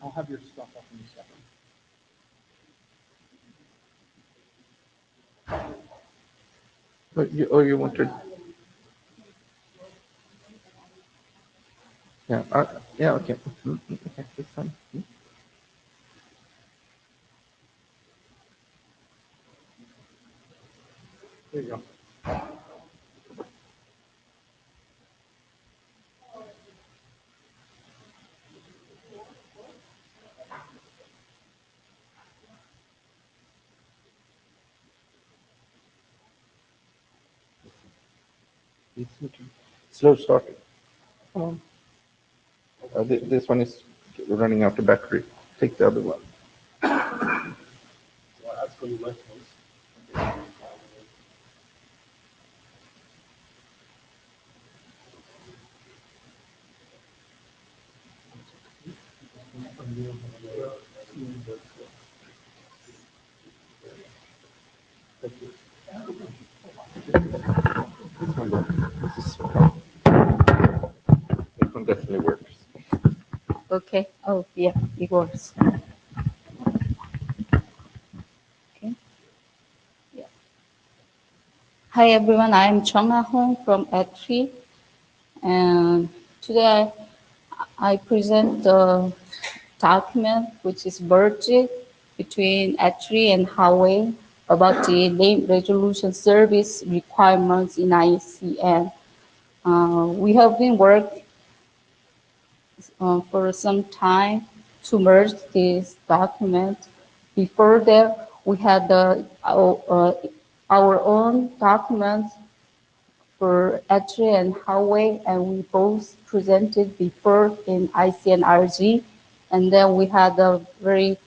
I'll have your stuff up in a second. You want to? Yeah. Yeah. Okay. Okay. That's fine. There you go. Slow starting. Come on. This one is running out of battery. Take the other one. This one definitely works. Okay. Oh, yeah, it works. Okay. Yeah. Hi, everyone. I'm Chung Hong from Atri, and today I present the document which is merged between Atri and Huawei about the name resolution service requirements in ICN. We have been working for some time to merge this document. Before that, we had our own document for Atri and Huawei, and we both presented before in ICNRG. And then we had a very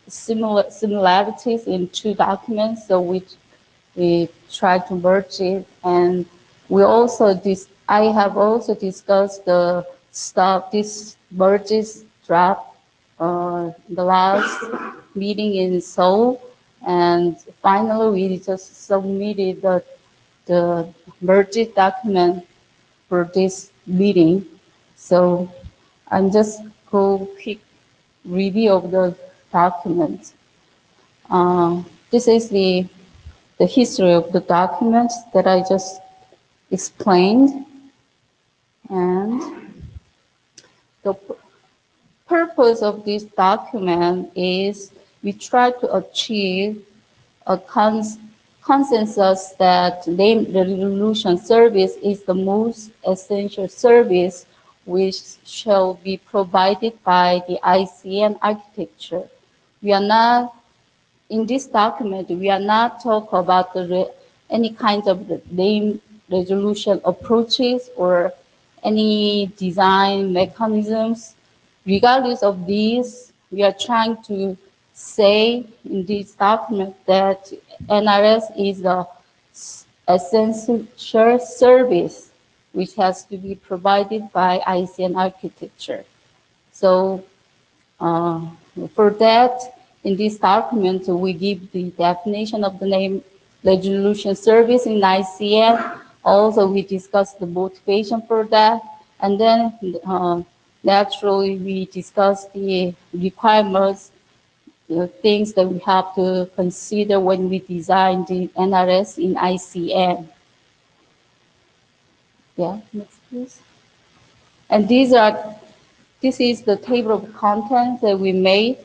similarities in two documents, so we tried to merge it. And we also I have also discussed the stuff, this merges draft the last meeting in Seoul, and finally we just submitted the merged document for this meeting. So I'm just go quick review of the document. This is the history of the documents that I just explained, and the purpose of this document is we try to achieve a consensus that name resolution service is the most essential service which shall be provided by the ICN architecture. We are not, in this document, we are not talking about any kind of name resolution approaches or any design mechanisms. Regardless of these, we are trying to say in this document that NRS is the essential service which has to be provided by ICN architecture. So for that, in this document, we give the definition of the name resolution service in ICN. Also, we discuss the motivation for that. And then naturally, we discuss the requirements, the things that we have to consider when we design the NRS in ICN. Yeah, next please. And this is the table of contents that we made.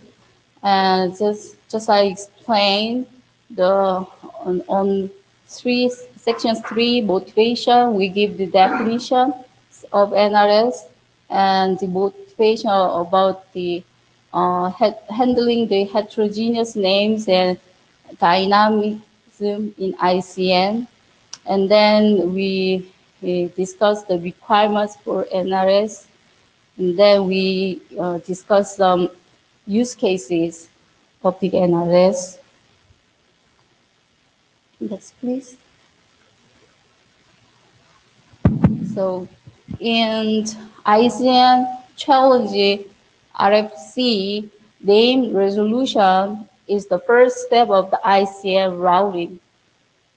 And just I explained on section 3 motivation, we give the definition of NRS and the motivation about the handling the heterogeneous names and dynamism in ICN. And then we discuss the requirements for NRS. And then we discuss some use cases of the NRS. Next, please. So in ICN challenge RFC, name resolution is the first step of the ICN routing.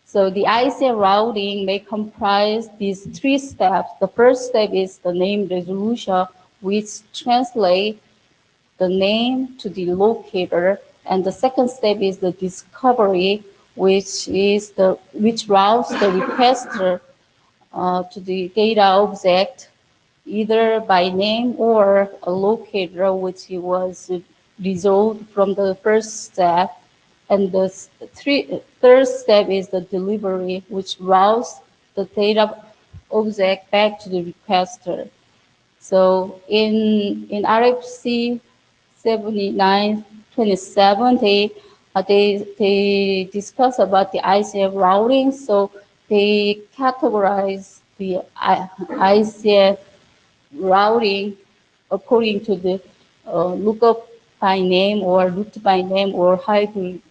So the ICN routing may comprise these 3 steps. The first step is the name resolution, which translates the name to the locator, and the second step is the discovery, which routes the requester to the data object, either by name or a locator, which was resolved from the first step. And the third step is the delivery, which routes the data object back to the requester. So in RFC 7927, they discuss about the ICN routing. So they categorize the ICN routing according to the lookup by name or route by name or hybrid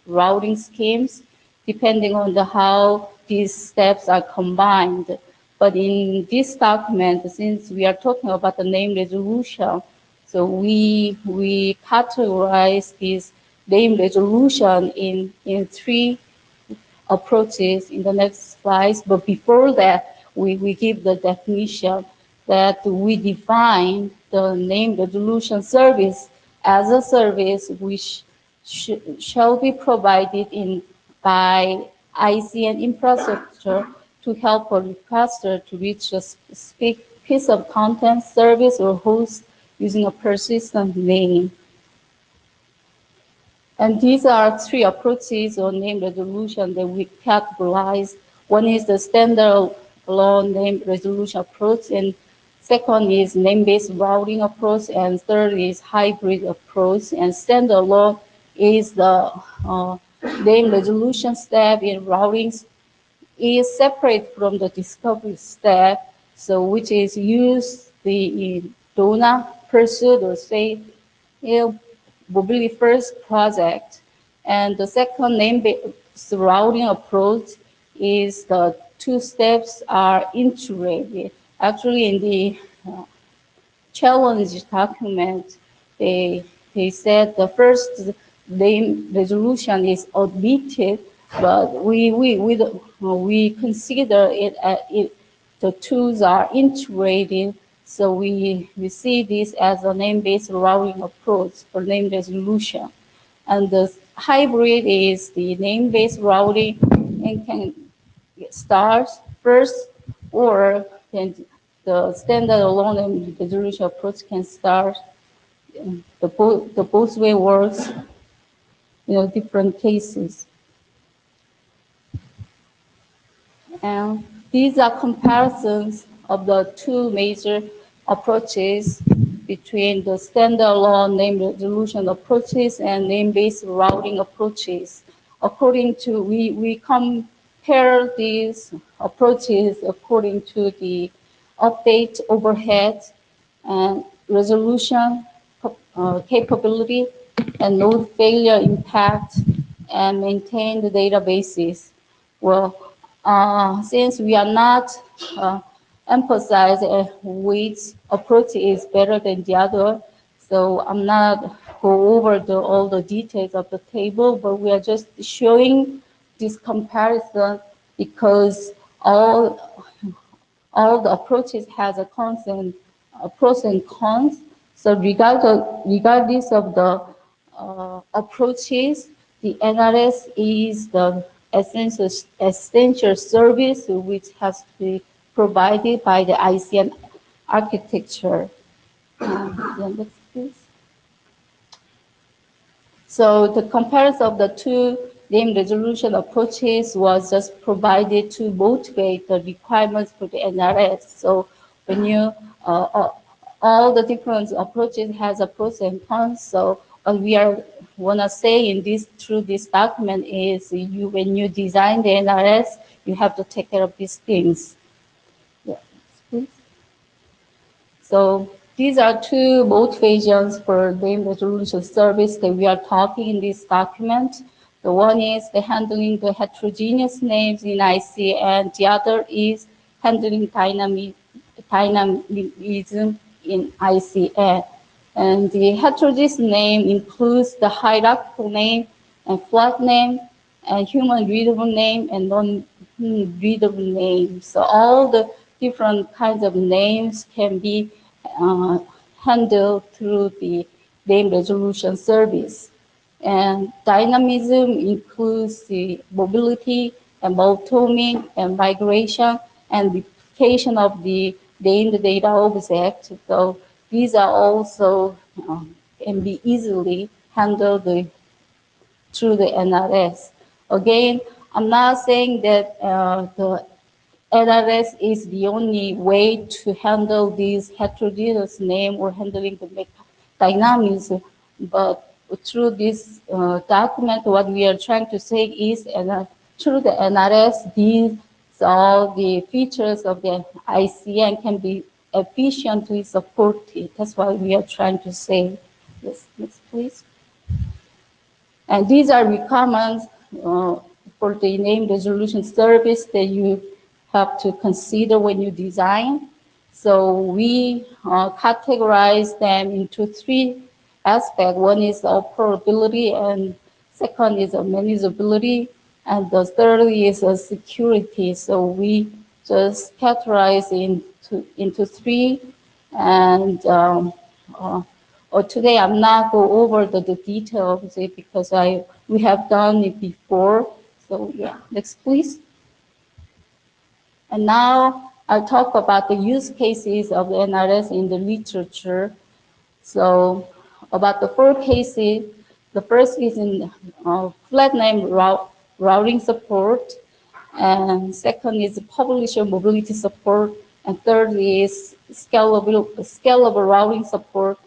routing schemes, depending on how these steps are combined. But in this document, since we are talking about the name resolution, so we categorize this name resolution in 3 approaches in the next slides. But before that, we give the definition that we define the name resolution service as a service which shall be provided by ICN infrastructure to help a requester to reach a specific piece of content, service, or host using a persistent name. And these are 3 approaches on name resolution that we categorize. One is the standalone name resolution approach, and second is name-based routing approach, and third is hybrid approach. And standalone is the name resolution step in routing is separate from the discovery step, so which is use the DONA pursuit or say mobility first project. And the second name-based routing approach is the 2 steps are integrated. Actually, in the challenge document, they said the first name resolution is omitted, but we consider the tools are integrated, so we see this as a name-based routing approach for name resolution. And the hybrid is the name-based routing and can start first, or can the standalone name resolution approach can start. The both way works, different cases. And these are comparisons of the two major approaches between the standalone name resolution approaches and name-based routing approaches. According to, we compare these approaches according to the update overhead and resolution capability and node failure impact and maintain the databases. Well, since we are not emphasizing which approach is better than the other, so I'm not go over all the details of the table, but we are just showing this comparison because all the approaches has a constant pros and cons. So regardless of the approaches, the NRS is the essential service which has to be provided by the ICN architecture. Next, please. So the comparison of the two name resolution approaches was just provided to motivate the requirements for the NRS. So when you all the different approaches has a pros and cons. So what we want to say in this through this document is when you design the NRS, you have to take care of these things. Yeah, please. So these are two motivations for name resolution service that we are talking in this document. The one is the handling the heterogeneous names in IC, and the other is handling dynamism in ICN. And the heterogeneous name includes the hierarchical name and flat name and human readable name and non-readable name. So all the different kinds of names can be handled through the name resolution service. And dynamism includes the mobility and multoming and migration and replication of the named data object. So these are also can be easily handled through the NRS. Again, I'm not saying that the NRS is the only way to handle these heterogeneous name or handling the dynamism, but through this document, what we are trying to say is through the NRS, these all the features of the ICN can be efficiently supported. That's what we are trying to say. Yes, next please. And these are requirements for the name resolution service that you have to consider when you design. So we categorize them into three aspects. One is operability, and second is manageability, and the third is security. So we just categorize into three. And today I'm not go over the details of it because we have done it before. So yeah, next please. And now I'll talk about the use cases of the NRS in the literature. So about the 4 cases, the first is in flat name routing support, and second is publisher mobility support, and third is scalable routing support,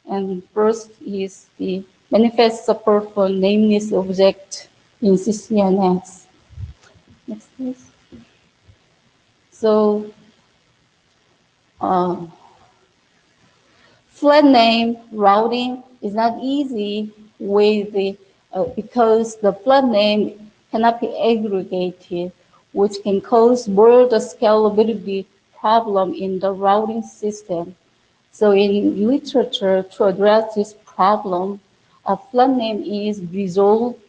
and first is the manifest support for nameless object in CCNS. Next please. So flat name routing is not easy with the because the flat name cannot be aggregated, which can cause more the scalability problem in the routing system. So in literature, to address this problem, a flat name is resolved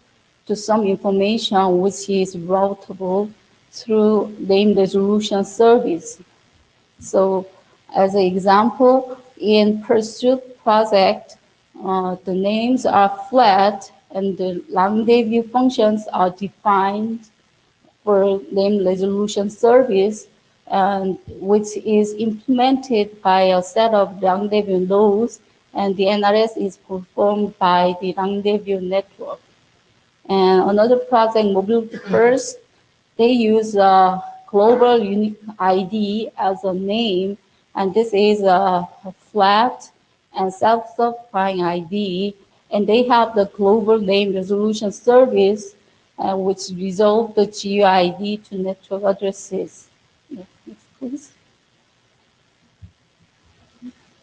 to some information which is routable through name resolution service. So as an example, in Pursuit project, the names are flat and the rendezvous functions are defined for name resolution service, and which is implemented by a set of rendezvous nodes, and the NRS is performed by the rendezvous network. And another project, Mobility First, they use a global unique ID as a name, and this is a flat and self-certifying ID, and they have the global name resolution service, which resolve the GUID to network addresses. Next, please.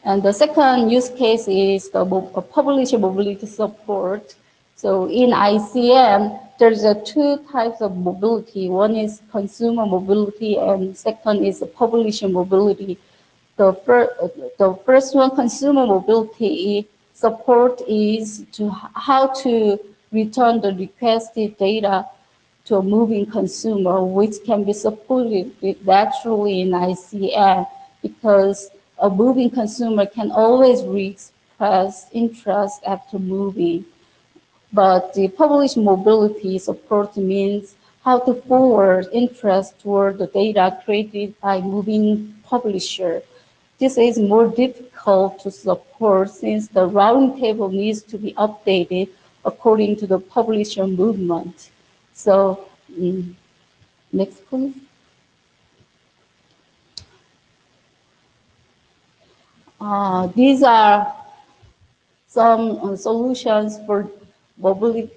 And the second use case is the publisher mobility support. So in ICN, there's two types of mobility. One is consumer mobility, and second is publisher mobility. The first one, consumer mobility support, is to how to return the requested data to a moving consumer, which can be supported naturally in ICN, because a moving consumer can always express interest after moving. But the published mobility support means how to forward interest toward the data created by moving publisher. This is more difficult to support since the routing table needs to be updated according to the publisher movement. So, next please. These are some solutions for mobility,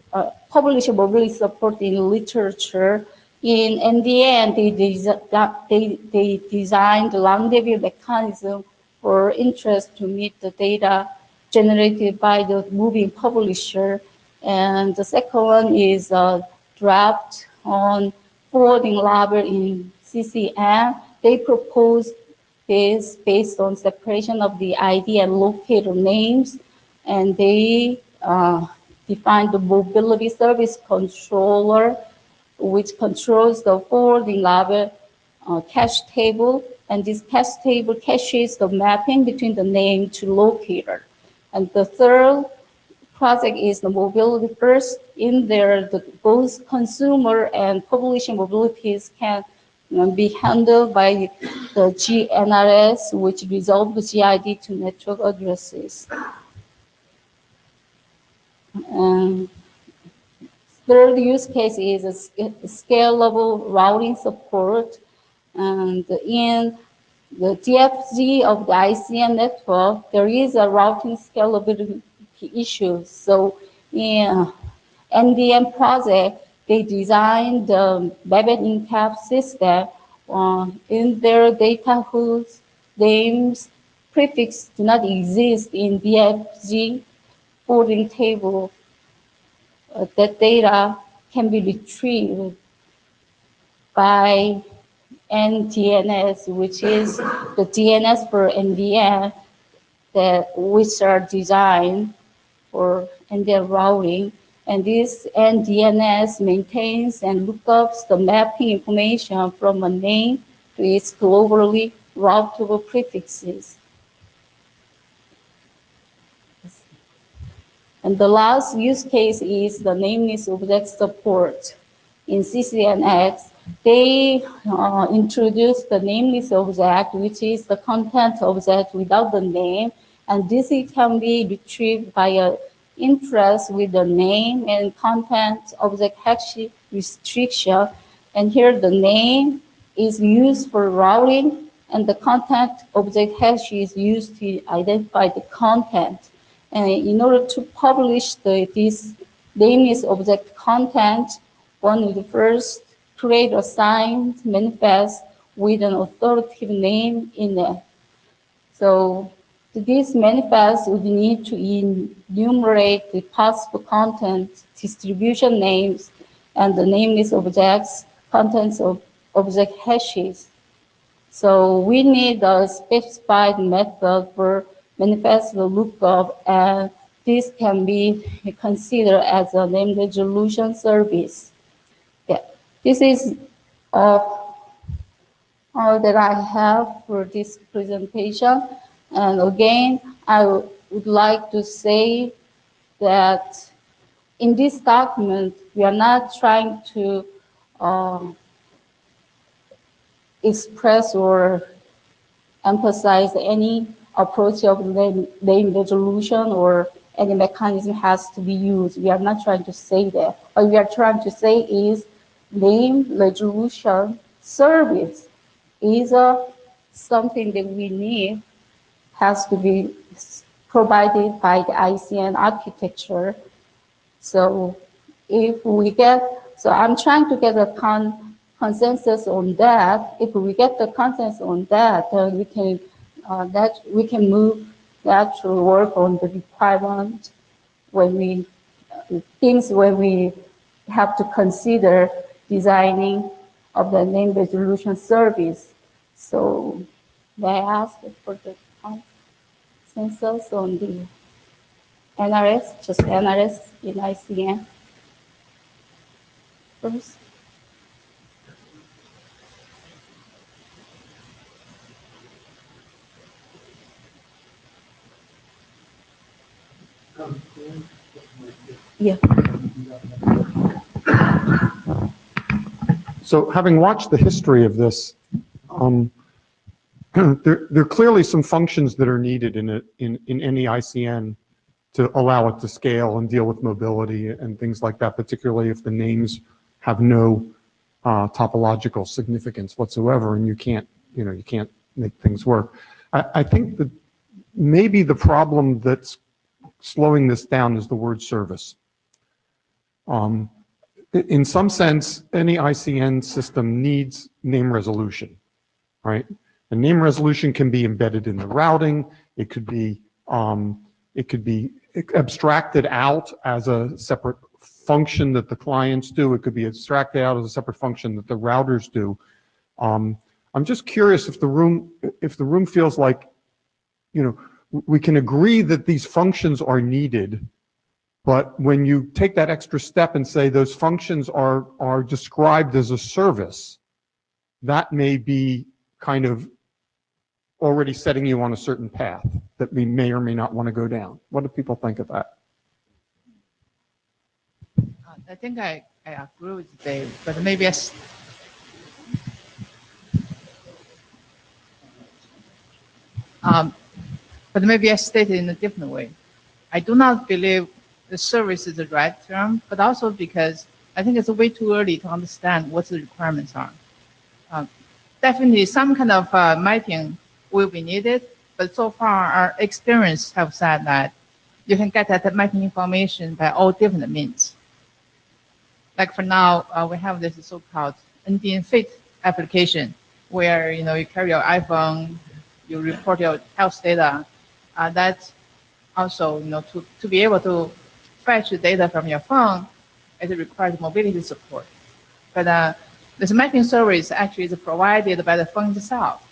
publisher mobility support in literature. In NDN, they designed the rendezvous mechanism for interest to meet the data generated by the moving publisher. And the second one is a draft on forwarding label in CCN. They proposed this based on separation of the ID and locator names, and they defined the mobility service controller, which controls the forwarding label cache table, and this cache table caches the mapping between the name to locator. And the third project is the mobility first. In there, both consumer and publisher mobilities can be handled by the GNRS, which resolve the GID to network addresses. And third use case is a scalable routing support. And in the DFG of the ICN network, there is a routing scalability issue. So in NDM project, they designed the Babbitt in-cap system. In their data whose names prefix do not exist in DFG forwarding table. That data can be retrieved by NDNS, which is the DNS for NDN, which are designed for NDN routing. And this NDNS maintains and lookups the mapping information from a name to its globally routable prefixes. And the last use case is the nameless object support. In CCNX, they introduced the nameless object, which is the content object without the name, and this can be retrieved by a interest with the name and content object hash restriction. And here the name is used for routing, and the content object hash is used to identify the content. And in order to publish this nameless object content, one would first create a signed manifest with an authoritative name in it. So this manifest would need to enumerate the possible content, distribution names, and the nameless objects, contents of object hashes. So we need a specified method for manifest the lookup, and this can be considered as a name resolution service. Yeah, this is all that I have for this presentation. And again, I would like to say that in this document, we are not trying to express or emphasize any approach of name resolution or any mechanism has to be used. We are not trying to say that. What we are trying to say is name resolution service is something that we need, has to be provided by the ICN architecture. So I'm trying to get a consensus on that. If we get the consensus on that, then we can move that to work on the requirement when we have to consider designing of the name resolution service. So may I ask for the consensus on the NRS, just NRS in ICN first? Yeah. So having watched the history of this, there are clearly some functions that are needed in any ICN to allow it to scale and deal with mobility and things like that, particularly if the names have no topological significance whatsoever, and you can't make things work. I think that maybe the problem that's slowing this down is the word service. In some sense, any ICN system needs name resolution, right? The name resolution can be embedded in the routing. It could be abstracted out as a separate function that the clients do. It could be abstracted out as a separate function that the routers do. I'm just curious if the room feels like, we can agree that these functions are needed, but when you take that extra step and say those functions are described as a service, that may be kind of already setting you on a certain path that we may or may not want to go down. What do people think of that? I think I agree with Dave, but maybe I stated in a different way. I do not believe the service is the right term, but also because I think it's way too early to understand what the requirements are. Definitely some kind of mapping will be needed, but so far our experience have said that you can get that mapping information by all different means. Like for now, we have this so-called NDN fit application where you carry your iPhone, you report your health data. That also to be able to fetch the data from your phone, it requires mobility support. But this mapping service actually is provided by the phone itself.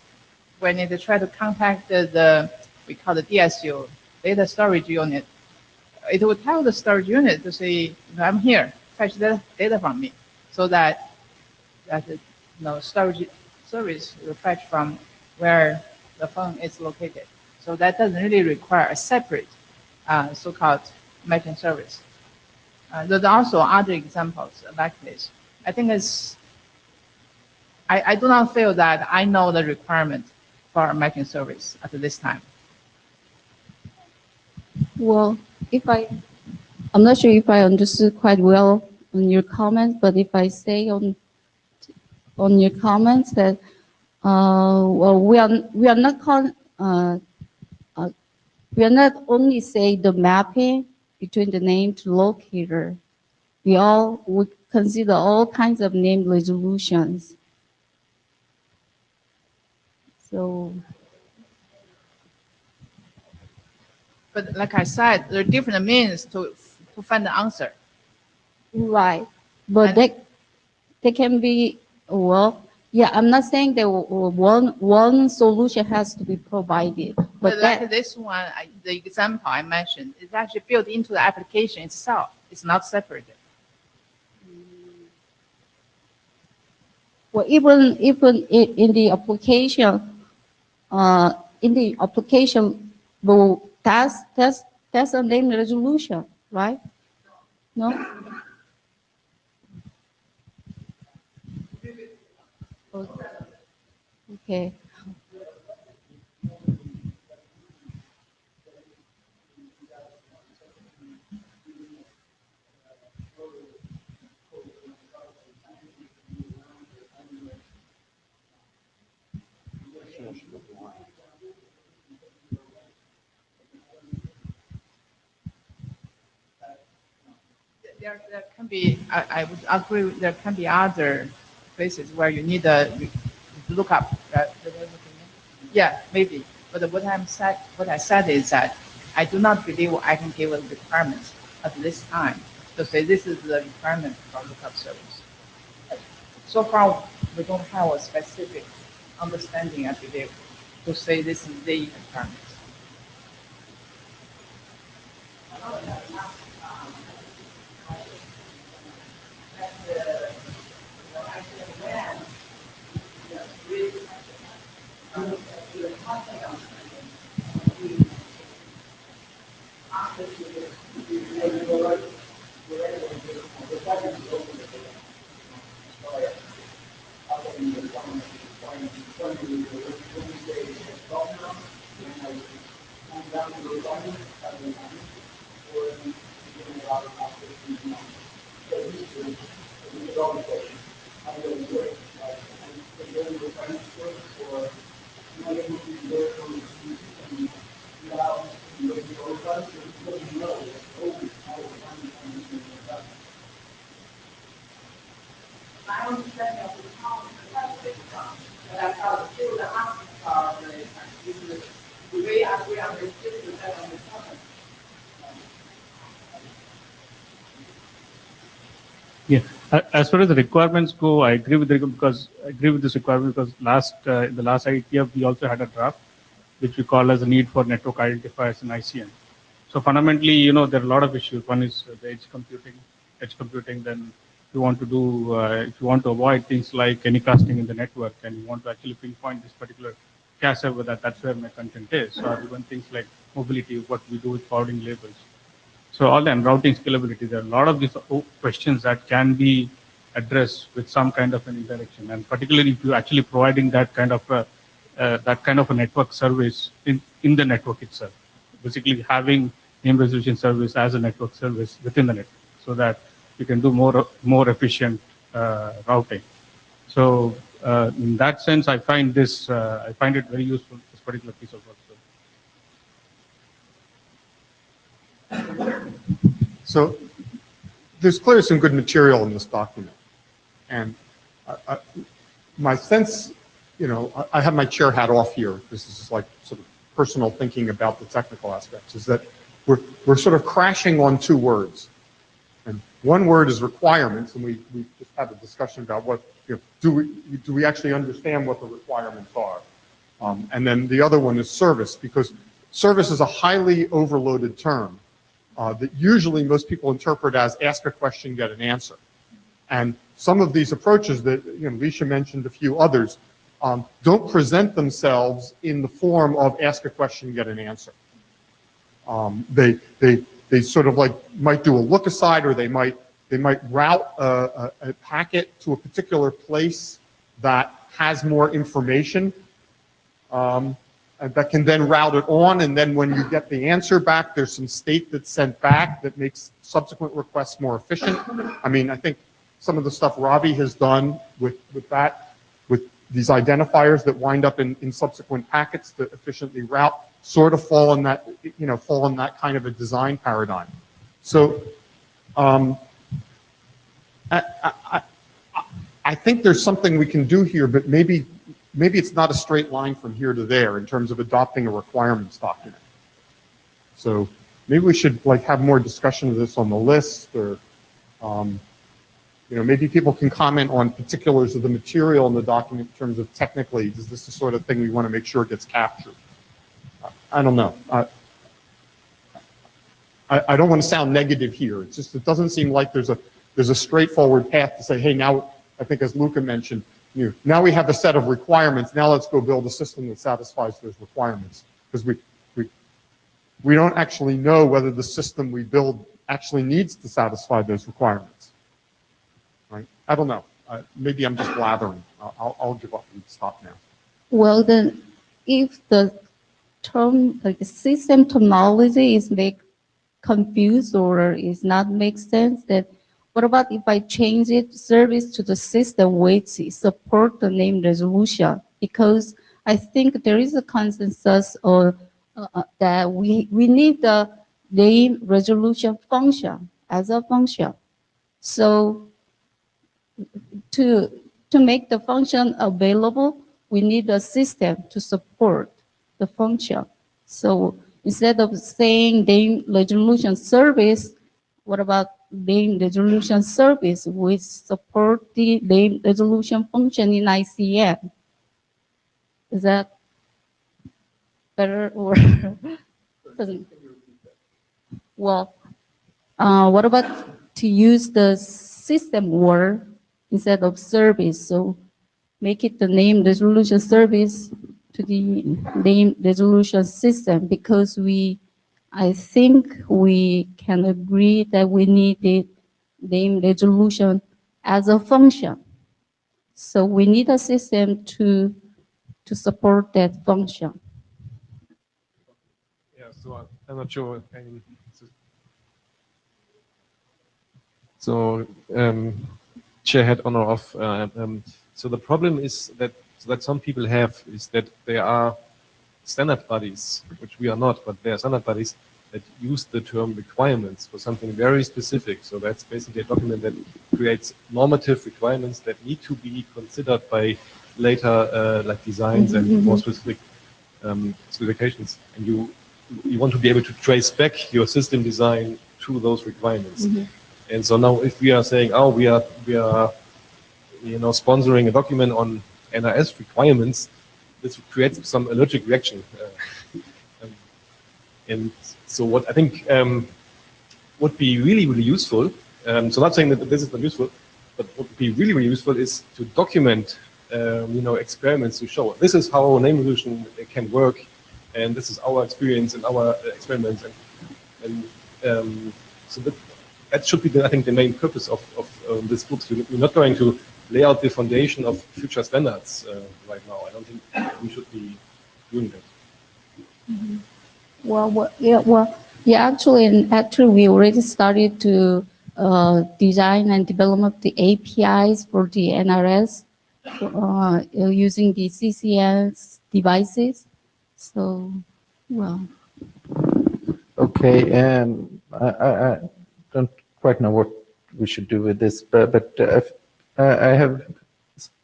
When it try to contact we call the DSU, data storage unit, it will tell the storage unit to say, I'm here, fetch the data from me, so that storage service will fetch from where the phone is located. So that doesn't really require a separate so-called mapping service. There are also other examples like this. I think I do not feel that I know the requirement for a mapping service at this time. Well, I'm not sure if I understood quite well on your comments, but if I say on your comments that we are not only say the mapping between the name to locator. We would consider all kinds of name resolutions. So. But like I said, there are different means to find the answer. Right, but they can be, Yeah, I'm not saying that one solution has to be provided, but But like that, this one, the example I mentioned, is actually built into the application itself. It's not separated. well, even in the application, well, that's a name resolution, right? No? Okay. There can be, I would agree, there can be other places where you need a lookup. Yeah, maybe. But what I said is that I do not believe I can give a requirement at this time to say this is the requirement for lookup service. So far, we don't have a specific understanding, I believe, to say this is the requirement. My understanding of the problem is that they come, but I thought still the answer are the way I we understood that on the topic. Yeah, as far as the requirements go, I agree with this requirement because in the last IETF we also had a draft which we call as a need for network identifiers in ICN. So fundamentally, there are a lot of issues. One is the edge computing. Then you want to do if you want to avoid things like any casting in the network, and you want to actually pinpoint this particular cache server that's where my content is. Or even things like mobility, what we do with forwarding labels. So all the routing scalability, there are a lot of these questions that can be addressed with some kind of an interaction, and particularly if you're actually providing that kind of a network service in the network itself. Basically, having name resolution service as a network service within the network, so that you can do more efficient routing. So in that sense, I find it very useful, this particular piece of work. So there's clearly some good material in this document. And my sense, I have my chair hat off here. This is like sort of personal thinking about the technical aspects, is that we're sort of crashing on two words. And one word is requirements, and we just had a discussion about what, do we actually understand what the requirements are? And then the other one is service, because service is a highly overloaded term that usually most people interpret as ask a question, get an answer. And some of these approaches that Lisha mentioned, a few others, don't present themselves in the form of ask a question, get an answer. They sort of like might do a look aside, or they might route a packet to a particular place that has more information, and that can then route it on, and then when you get the answer back, there's some state that's sent back that makes subsequent requests more efficient. I mean, I think some of the stuff Ravi has done with these identifiers that wind up in subsequent packets that efficiently route sort of fall in that kind of a design paradigm. So I think there's something we can do here, but maybe it's not a straight line from here to there in terms of adopting a requirements document. So maybe we should have more discussion of this on the list, or maybe people can comment on particulars of the material in the document in terms of technically, is this the sort of thing we want to make sure gets captured? I don't know. I don't want to sound negative here. It's just, it doesn't seem like there's a straightforward path to say, hey, now, I think as Luca mentioned, now we have a set of requirements. Now let's go build a system that satisfies those requirements. Because we don't actually know whether the system we build actually needs to satisfy those requirements. Right? I don't know. Maybe I'm just blathering. I'll give up and stop now. Well, then, if the term, like the system terminology is confused or is not make sense, then what about if I change it service to the system which support the name resolution? Because I think there is a consensus or that we need the name resolution function as a function. So to make the function available, we need a system to support the function. So instead of saying name resolution service, what about name resolution service which support the name resolution function in ICN? Is that better or? Well, what about to use the system word instead of service? So make it the name resolution service to the name resolution system, because I think we can agree that we need the name resolution as a function. So we need a system to support that function. Yeah, so I'm not sure. So, chair head on or off. So the problem is that some people have is that there are standard bodies, which we are not, but there are standard bodies that use the term requirements for something very specific. So that's basically a document that creates normative requirements that need to be considered by later like designs and more specific specifications. And you want to be able to trace back your system design to those requirements. And so now if we are saying, oh, we are sponsoring a document on NRS requirements, this creates some allergic reaction. And so what I think would be really, really useful, so not saying that this is not useful, but what would be really, really useful is to document experiments to show this is how name resolution can work, and this is our experience and our experiments. And so that should be, I think, the main purpose of this book. So we're not going to lay out the foundation of future standards right now. I don't think we should be doing that. Actually, we already started to design and develop the APIs for the NRS using the CCN devices. So, well. Okay, I don't quite know what we should do with this, but I have.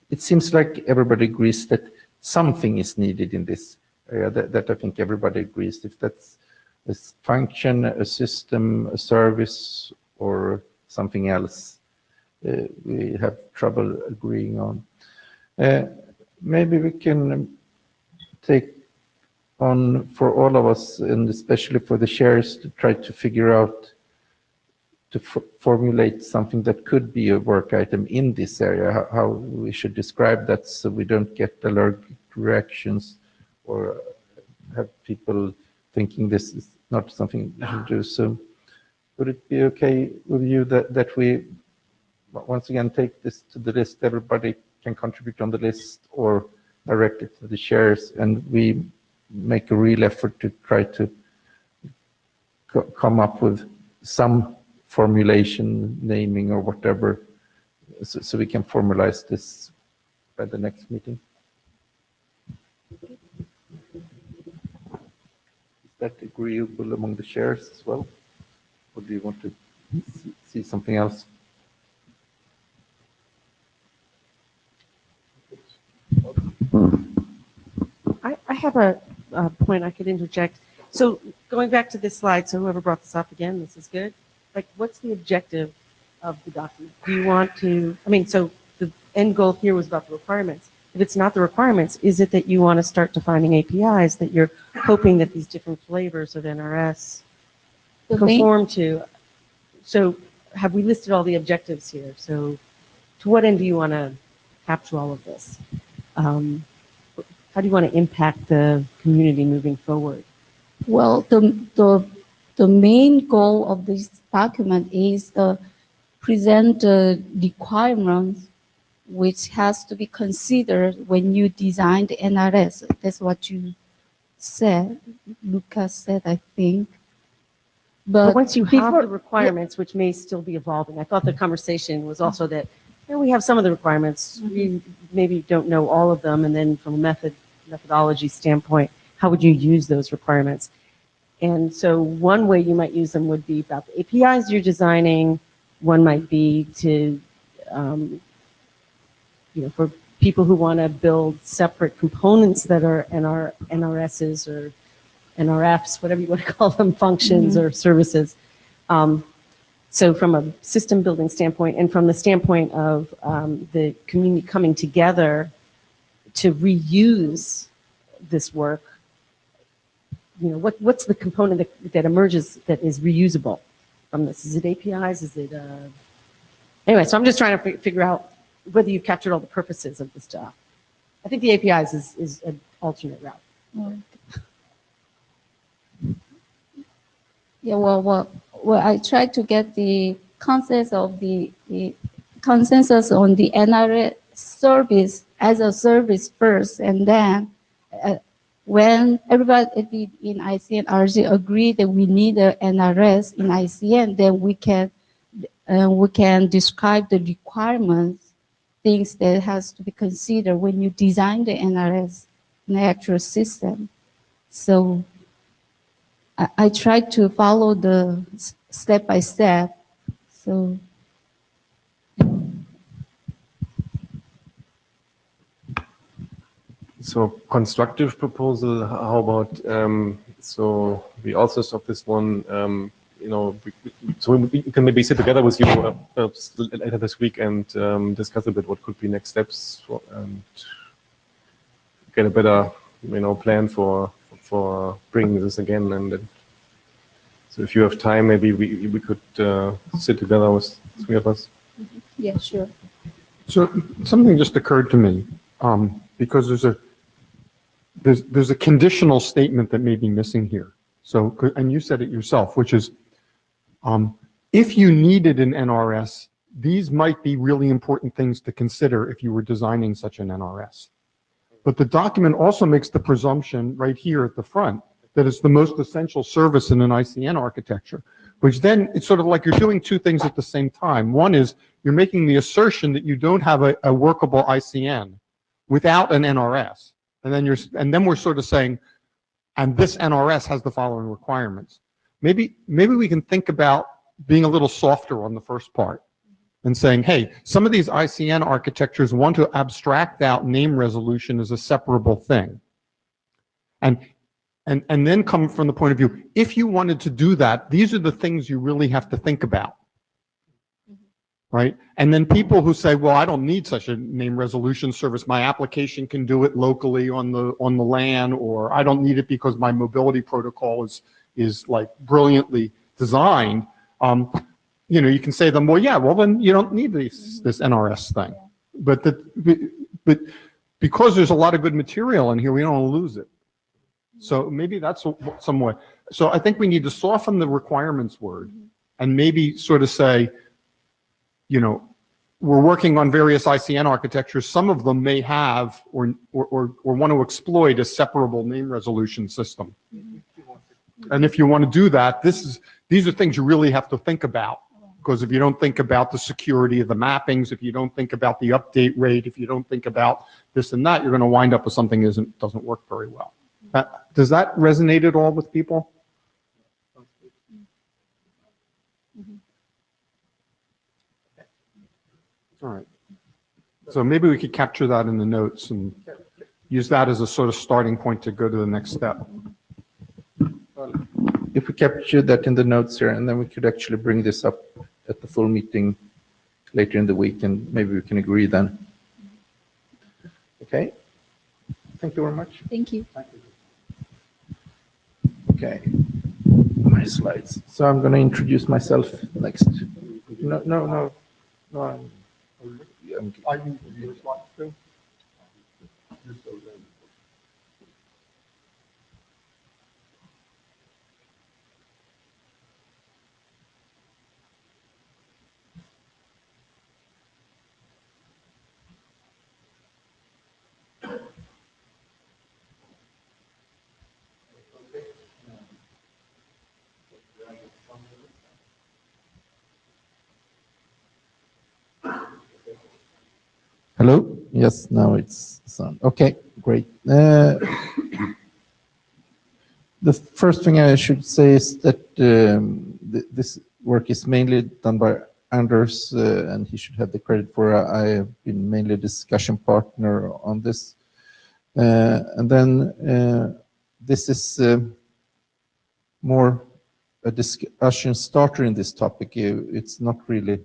It seems like everybody agrees that something is needed in this area. That I think everybody agrees. If that's a function, a system, a service, or something else, we have trouble agreeing on. Maybe we can take on for all of us, and especially for the chairs, to try to figure out, to formulate something that could be a work item in this area, how we should describe that so we don't get allergic reactions or have people thinking this is not something we should do. So would it be okay with you that we once again take this to the list? Everybody can contribute on the list or direct it to the chairs, and we make a real effort to try to come up with some formulation, naming or whatever, so we can formalize this by the next meeting. Is that agreeable among the chairs as well? Or do you want to see something else? I have a point I could interject. So going back to this slide, so whoever brought this up again, this is good. Like, what's the objective of the document? Do you want to, I mean, so the end goal here was about the requirements. If it's not the requirements, is it that you want to start defining APIs that you're hoping that these different flavors of NRS The main- conform to? So have we listed all the objectives here? So to what end do you want to capture all of this? How do you want to impact the community moving forward? Well, the main goal of this document is to present the requirements which has to be considered when you design the NRS. That's what you said, Lucas said, I think. But once you have before- the requirements, which may still be evolving, I thought the conversation was also that, you know, we have some of the requirements, we maybe don't know all of them, and then from a methodology standpoint, how would you use those requirements? And so one way you might use them would be about the APIs you're designing. One might be to, you know, for people who want to build separate components that are NRSs or NRFs, whatever you want to call them, functions or services. So from a system building standpoint and from the standpoint of the community coming together to reuse this work, you know, what's the component that emerges that is reusable from this? Is it APIs? Is it, anyway, so I'm just trying to figure out whether you've captured all the purposes of the stuff. I think the APIs is an alternate route. Yeah, well, I tried to get the consensus of the consensus on the NRS service as a service first, and then when everybody in ICNRG agree that we need a NRS in ICN, then we can describe the requirements, things that has to be considered when you design the NRS in the actual system. So I tried to follow the step by step. So So constructive proposal, how about, so we also stop this one, you know, we can maybe sit together with you later this week and discuss a bit what could be next steps and get a better, you know, plan for bringing this again. And then, so if you have time, maybe we could sit together with three of us. yeah, sure. So something just occurred to me, because there's a conditional statement that may be missing here. So, and you said it yourself, which is, if you needed an NRS, these might be really important things to consider if you were designing such an NRS. But the document also makes the presumption right here at the front that it's the most essential service in an ICN architecture, which then it's sort of like you're doing two things at the same time. One is you're making the assertion that you don't have a workable ICN without an NRS. And then we're sort of saying, and this NRS has the following requirements. Maybe we can think about being a little softer on the first part and saying, hey, some of these ICN architectures want to abstract out name resolution as a separable thing. And then come from the point of view, if you wanted to do that, these are the things you really have to think about. Right? And then people who say, well, I don't need such a name resolution service. My application can do it locally on the LAN, or I don't need it because my mobility protocol is like brilliantly designed. You know, you can say to them, well, yeah, well, then you don't need this NRS thing. But because there's a lot of good material in here, we don't want to lose it. So maybe that's some way. So I think we need to soften the requirements word and maybe sort of say, you know, we're working on various ICN architectures. Some of them may have or want to exploit a separable name resolution system. And if you want to do that, these are things you really have to think about. Because if you don't think about the security of the mappings, if you don't think about the update rate, if you don't think about this and that, you're going to wind up with something that doesn't work very well. Does that resonate at all with people? All right. So maybe we could capture that in the notes and use that as a sort of starting point to go to the next step. If we capture that in the notes here, and then we could actually bring this up at the full meeting later in the week, and maybe we can agree then. Okay. Thank you very much. Thank you. Okay. My slides. So I'm going to introduce myself next. No. Hello? Yes, now it's on. Okay, great. The first thing I should say is that this work is mainly done by Anders, and he should have the credit for I have been mainly a discussion partner on this. And then this is more a discussion starter in this topic. It's not really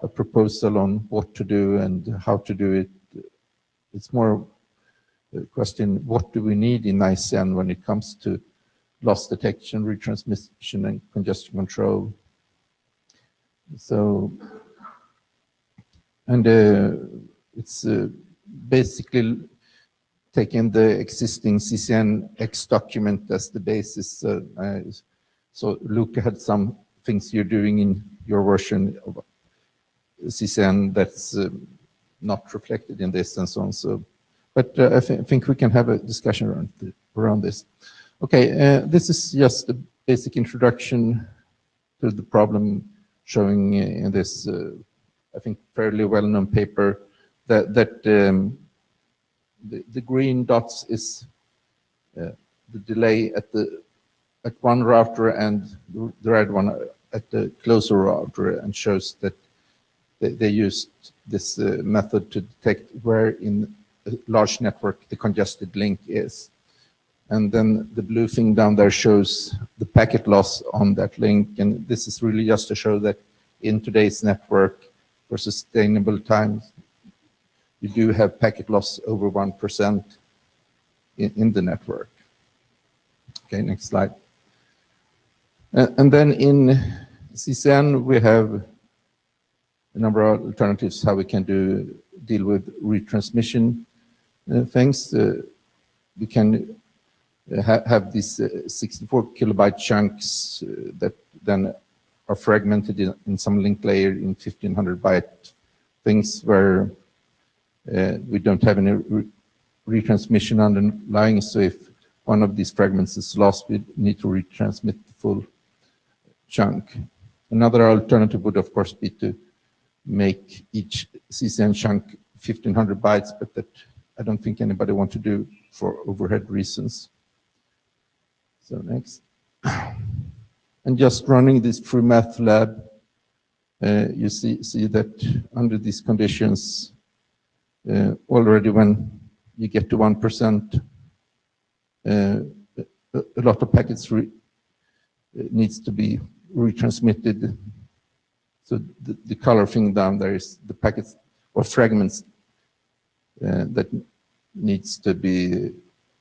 a proposal on what to do and how to do it. It's more a question, what do we need in ICN when it comes to loss detection, retransmission, and congestion control? So, and it's basically taking the existing CCNX document as the basis. So Luca had some things you're doing in your version of CCN that's not reflected in this and so on. So, but I think we can have a discussion around this. Okay, this is just a basic introduction to the problem, showing in this, I think, fairly well-known paper that the green dots is the delay at one router, and the red one at the closer router, and shows that they used this method to detect where in a large network the congested link is. And then the blue thing down there shows the packet loss on that link. And this is really just to show that in today's network for sustainable times, you do have packet loss over 1% in the network. Okay, next slide. And then in CCN, we have a number of alternatives how we can deal with retransmission things. We can have these 64 kilobyte chunks that then are fragmented in some link layer in 1500 byte things where we don't have any retransmission underlying. So if one of these fragments is lost, we need to retransmit the full chunk. Another alternative would, of course, be to make each CCN chunk 1500 bytes, but that I don't think anybody wants to do for overhead reasons. So next. And just running this through MATLAB, you see that under these conditions, already when you get to 1%, a lot of packets needs to be retransmitted. So the color thing down there is the packets or fragments that needs to be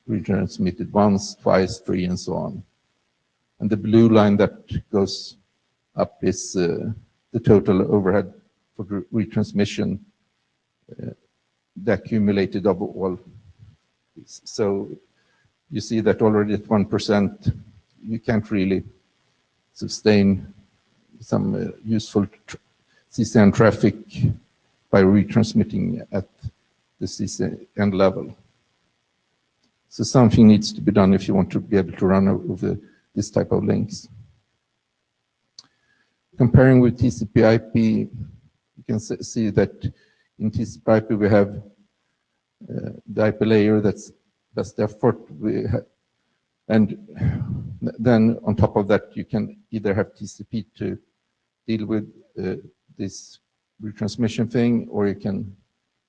retransmitted once, twice, 3, and so on. And the blue line that goes up is the total overhead for retransmission, the accumulated of all. So you see that already at 1%, you can't really sustain some useful CCN traffic by retransmitting at the CCN level. So something needs to be done if you want to be able to run over this type of links. Comparing with TCP/IP, you can see that in TCP/IP we have the IP layer that's best effort. And then on top of that, you can either have TCP to deal with this retransmission thing, or you can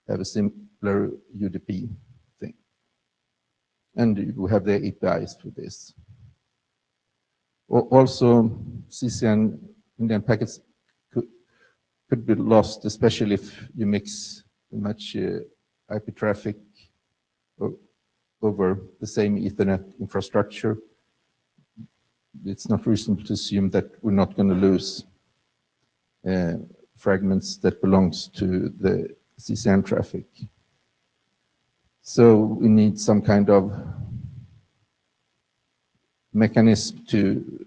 have a simpler UDP thing. And you have the APIs for this. Also, CCN Indian packets could be lost, especially if you mix much IP traffic over the same Ethernet infrastructure. It's not reasonable to assume that we're not going to lose fragments that belongs to the CCN traffic. So we need some kind of mechanism to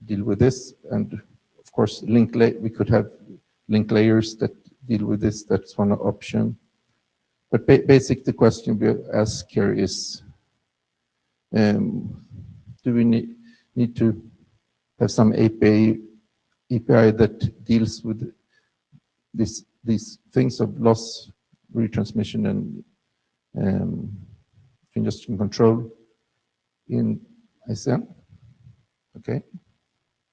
deal with this, and of course we could have link layers that deal with this. That's one option. But basic the question we ask here is, do we need to have some API that deals with these things of loss, retransmission, and congestion control in ICN? Okay.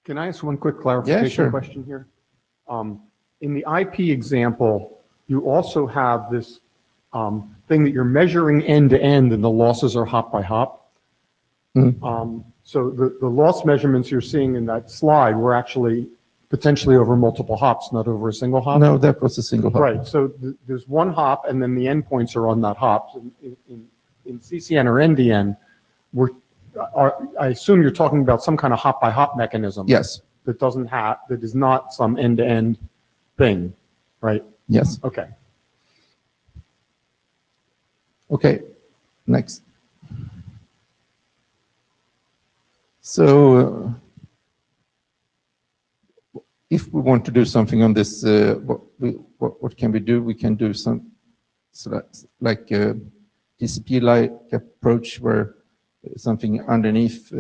Can I ask one quick clarification sure. question here? In the IP example, you also have this thing that you're measuring end to end, and the losses are hop by hop. So the loss measurements you're seeing in that slide were actually potentially over multiple hops, not over a single hop? No, that was a single hop. Right, so there's one hop, and then the endpoints are on that hop. In CCN or NDN, I assume you're talking about some kind of hop by hop mechanism. Yes. That is not some end-to-end thing, right? Yes. Okay. Okay, next. So if we want to do something on this, what can we do? We can do some like a TCP-like approach where something underneath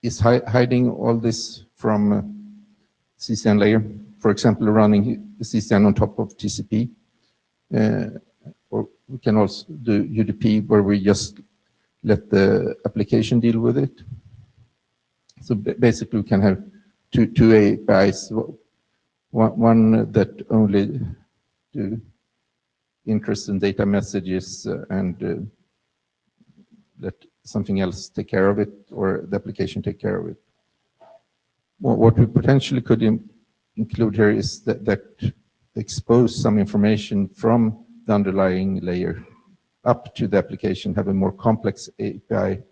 is hiding all this from CCN layer. For example, running the CCN on top of TCP. Or we can also do UDP where we just let the application deal with it. So basically we can have two APIs, one that only do interest in data messages and let something else take care of it, or the application take care of it. What we potentially could include here is that expose some information from the underlying layer up to the application, have a more complex API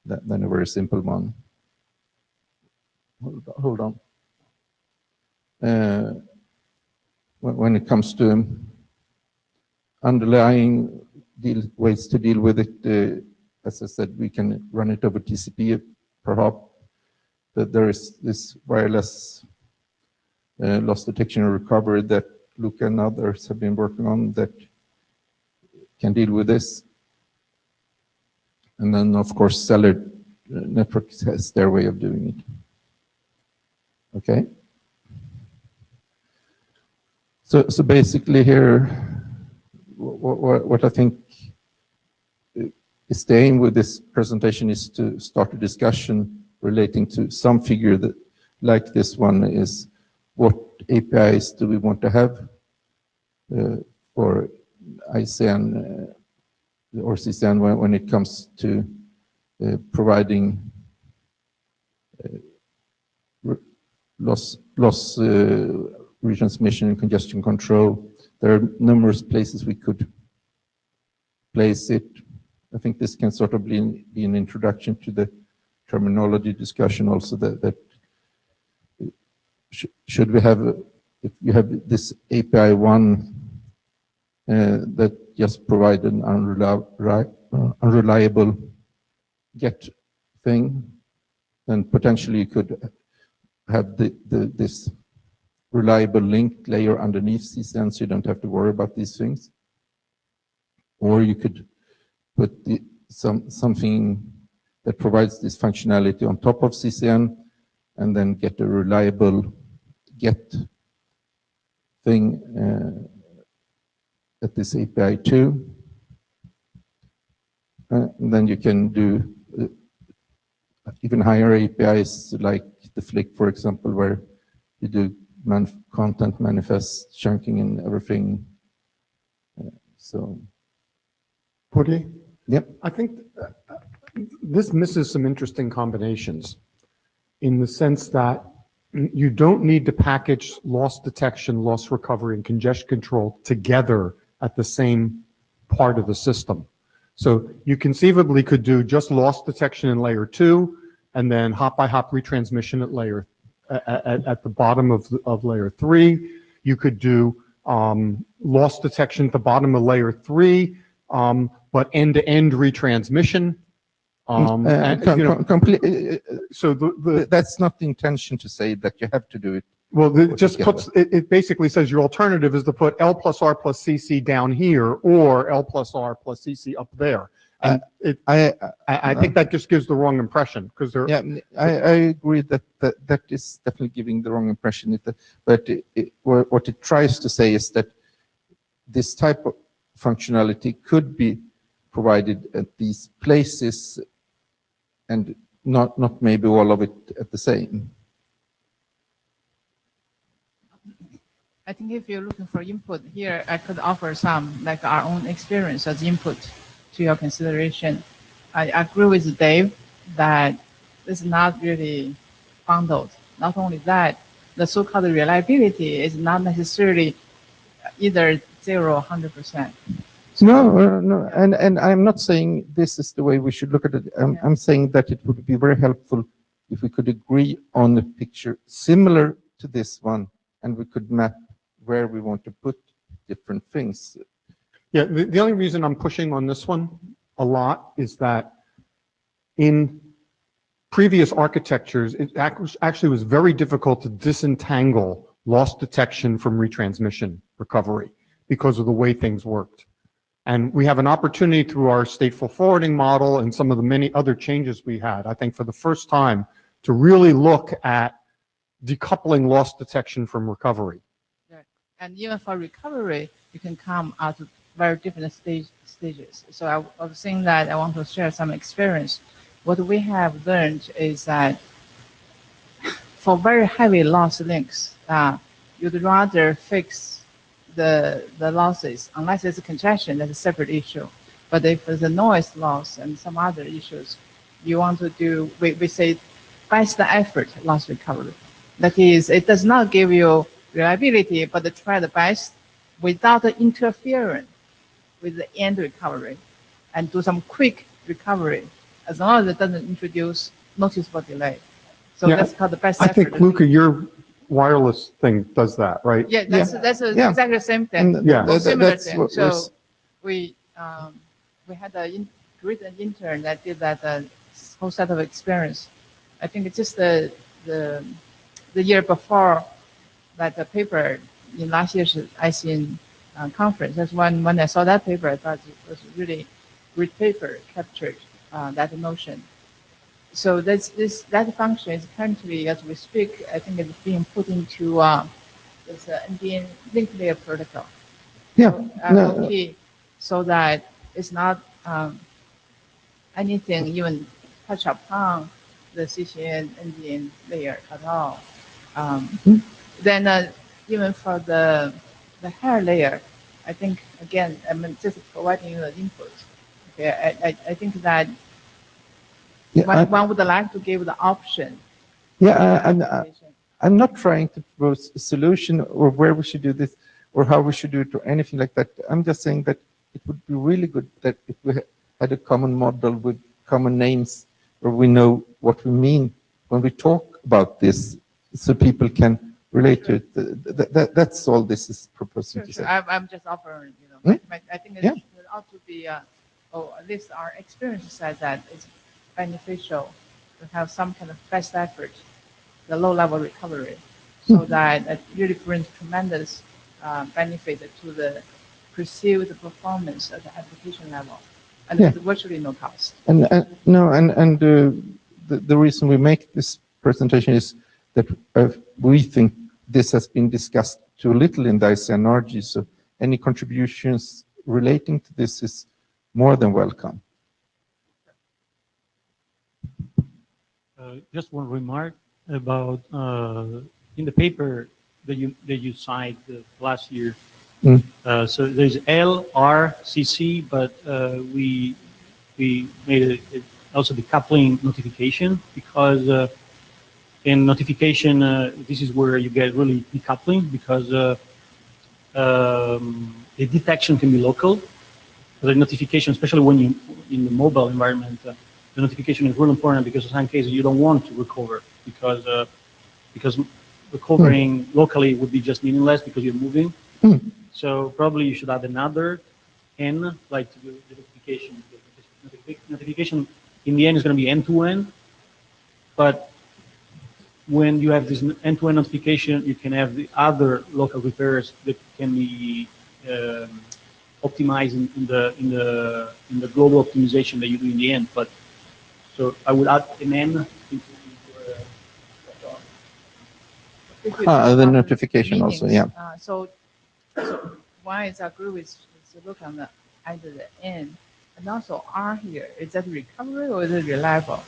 than a very simple one. Hold on. When it comes to underlying ways to deal with it, as I said, we can run it over TCP per hop. That there is this wireless loss detection and recovery that Luca and others have been working on that can deal with this. And then, of course, cellular networks has their way of doing it. Okay. So basically here, what I think is the aim with this presentation is to start a discussion relating to some figure that, like this one, is what APIs do we want to have for ICN or CCN when it comes to providing loss retransmission and congestion control. There are numerous places we could place it. I think this can sort of be an introduction to the terminology discussion also, that should we have, if you have this API 1 that just provide an unreliable get thing, then potentially you could have this reliable link layer underneath CCN, so you don't have to worry about these things. Or you could put something that provides this functionality on top of CCN and then get a reliable get thing at this API 2. And then you can do even higher APIs like the Flick, for example, where you do content manifest chunking and everything. So, Putty? Yep. I think this misses some interesting combinations in the sense that you don't need to package loss detection, loss recovery, and congestion control together at the same part of the system. So you conceivably could do just loss detection in layer 2, and then hop-by-hop retransmission at layer at the bottom of layer 3. You could do loss detection at the bottom of layer 3, but end-to-end retransmission. So that's not the intention to say that you have to do it. Well, it just puts, it basically says your alternative is to put L plus R plus CC down here, or L plus R plus CC up there. And I think that just gives the wrong impression, because there. Yeah, I agree that is definitely giving the wrong impression. But what it tries to say is that this type of functionality could be provided at these places, and not maybe all of it at the same. I think if you're looking for input here, I could offer some, like our own experience as input to your consideration. I agree with Dave that this is not really bundled. Not only that, the so-called reliability is not necessarily either 0 or 100%. No, and I'm not saying this is the way we should look at it. I'm saying that it would be very helpful if we could agree on a picture similar to this one, and we could map where we want to put different things. Yeah, the only reason I'm pushing on this one a lot is that in previous architectures, it actually was very difficult to disentangle loss detection from retransmission recovery because of the way things worked. And we have an opportunity through our stateful forwarding model and some of the many other changes we had, I think for the first time, to really look at decoupling loss detection from recovery. And even for recovery, you can come out of very different stages. So I was saying that I want to share some experience. What we have learned is that for very heavy loss links, you'd rather fix the losses, unless it's a congestion, that's a separate issue. But if there's a noise loss and some other issues, you want to do, we say, best effort loss recovery. That is, it does not give you reliability, but try the best without interfering with the end recovery, and do some quick recovery, as long as it doesn't introduce noticeable delay. So Yeah, that's called the best I effort. think, Luca, your wireless thing does that, right? Yeah, that's Yeah. exactly the same thing. And Yeah. Similar that's thing. what So we had a great intern that did that whole set of experience. I think it's just the year before that the paper in last year's ICN conference. That's when I saw that paper, I thought it was a really great paper, captured that notion. So that function is currently, as we speak, I think it's being put into this NDN link layer protocol. Yeah, FOP, so that it's not anything even touch upon the CCN NDN layer at all. Then even for the higher layer, I think, again, I'm just providing you the input. Okay, I think that one would like to give the option. I'm not trying to propose a solution or where we should do this or how we should do it or anything like that. I'm just saying that it would be really good that if we had a common model with common names, where we know what we mean when we talk about this, so people can relate to it. That's all this is proposing to say. I'm just offering, I think it ought to be, or at least our experience said that it's beneficial to have some kind of best effort, the low-level recovery, so that it really brings tremendous benefit to the perceived performance at the application level, and there's virtually no cost. And the reason we make this presentation is that we think this has been discussed too little in the ICNRG, so any contributions relating to this is more than welcome. Just one remark about in the paper that you cite last year. So there's LRCC, but we made also decoupling notification, because in notification, this is where you get really decoupling, because the detection can be local. The notification, especially when you in the mobile environment, the notification is really important, because in some cases you don't want to recover, because recovering locally would be just meaningless because you're moving. So probably you should add another N, like to do the notification. Notification in the end is going to be end-to-end, but when you have this end-to-end notification, you can have the other local repairs that can be optimized in the global optimization that you do in the end. But so I would add an N into the notification also, yeah. So why is I agree with look on the either the N and also R here? Is that recovery or is it reliable?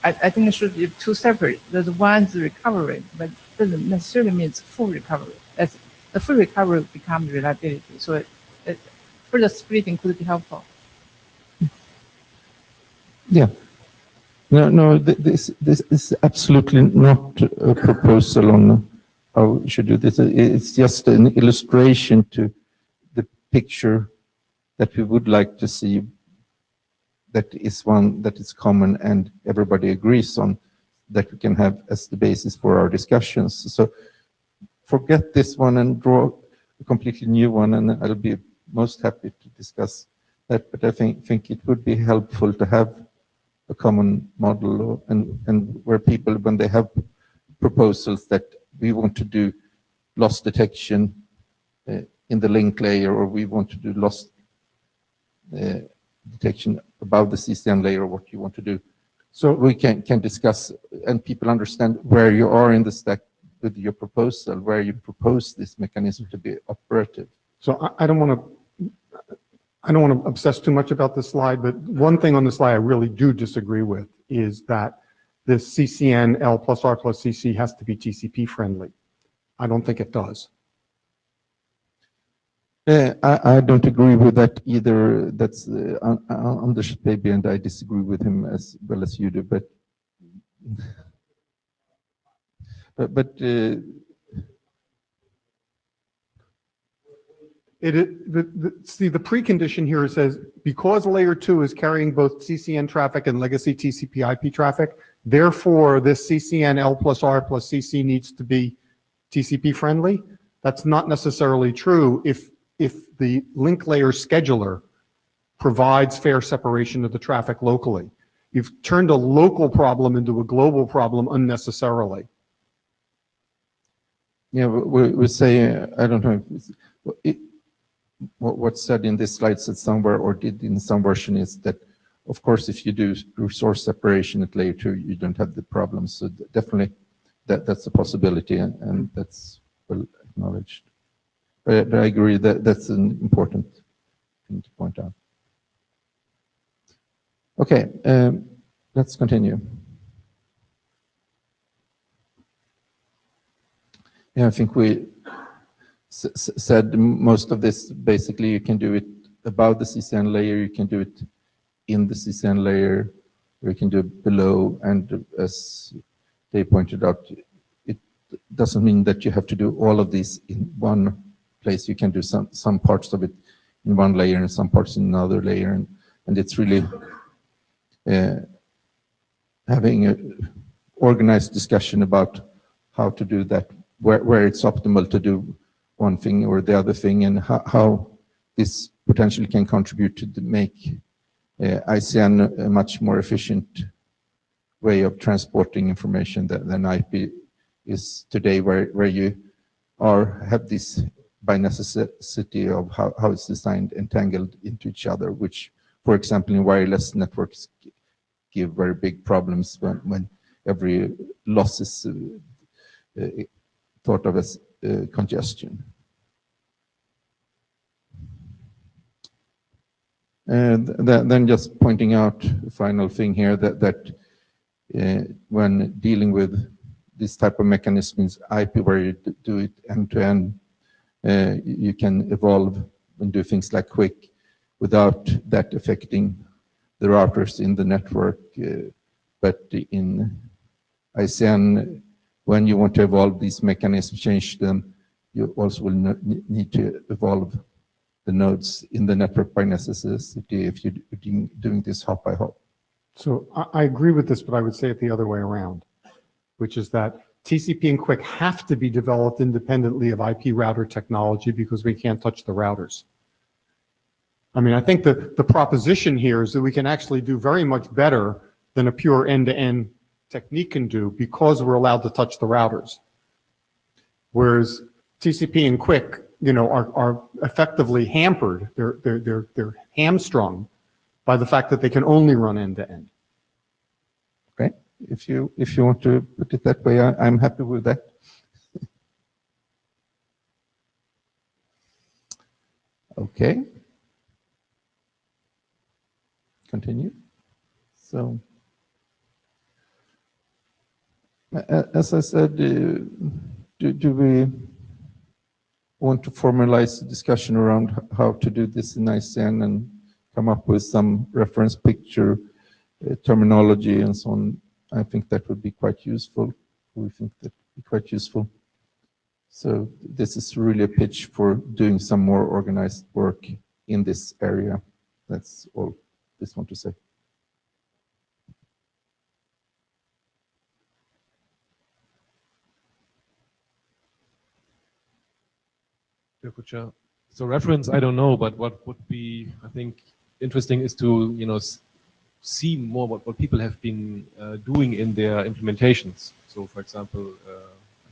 I think it should be two separate. There's one's recovery, but doesn't necessarily mean it's full recovery. That's the full recovery becomes reliability. So further splitting could be helpful. Yeah. No, this is absolutely not a proposal on how we should do this. It's just an illustration to the picture that we would like to see, that is one that is common and everybody agrees on, that we can have as the basis for our discussions. So forget this one and draw a completely new one, and I'll be most happy to discuss that. But I think it would be helpful to have a common model, and where people, when they have proposals that we want to do loss detection in the link layer, or we want to do loss detection above the CCN layer, or what you want to do. So we can discuss, and people understand where you are in the stack with your proposal, where you propose this mechanism to be operative. So I don't want to obsess too much about this slide, but one thing on the slide I really do disagree with is that this CCN L plus R plus CC has to be TCP friendly. I don't think it does. I don't agree with that either. That's Anders Baby, and I disagree with him as well as you do. See, the precondition here says, because layer 2 is carrying both CCN traffic and legacy TCP IP traffic, therefore this CCN L plus R plus CC needs to be TCP friendly. That's not necessarily true if the link layer scheduler provides fair separation of the traffic locally. You've turned a local problem into a global problem unnecessarily. Yeah, we say, I don't know if what's said in this slide said somewhere, or did in some version, is that, of course, if you do resource separation at layer 2, you don't have the problem. So definitely that's a possibility, and that's well acknowledged. But I agree that that's an important thing to point out. Okay, let's continue. Yeah, I think we said most of this. Basically, you can do it above the CCN layer, you can do it in the CCN layer, or you can do it below, and as they pointed out, it doesn't mean that you have to do all of these in one place. You can do some parts of it in one layer and some parts in another layer, and it's really having an organized discussion about how to do that, where it's optimal to do one thing or the other thing, and how this potentially can contribute to make ICN a much more efficient way of transporting information than IP is today, where you have this by necessity of how it's designed entangled into each other, which, for example, in wireless networks give very big problems when every loss is thought of as congestion. And then just pointing out the final thing here, that when dealing with this type of mechanisms, IP, where you do it end-to-end, you can evolve and do things like quick without that affecting the routers in the network, but in ICN, when you want to evolve these mechanisms, change them, you also will need to evolve the nodes in the network by necessity if you're doing this hop by hop. So I agree with this, but I would say it the other way around, which is that TCP and QUIC have to be developed independently of IP router technology because we can't touch the routers. I mean, I think the proposition here is that we can actually do very much better than a pure end-to-end technique can do because we're allowed to touch the routers. Whereas TCP and QUIC, you know, are effectively hampered. They're hamstrung by the fact that they can only run end-to-end. Okay, if you want to put it that way, I'm happy with that. Okay. Continue. So, as I said, do we want to formalize a discussion around how to do this in ICN and come up with some reference picture, terminology, and so on? I think that would be quite useful. We think that would be quite useful. So this is really a pitch for doing some more organized work in this area. That's all I just want to say. So reference, I don't know, but what would be, I think, interesting is to, you know, see more what people have been doing in their implementations. So, for example,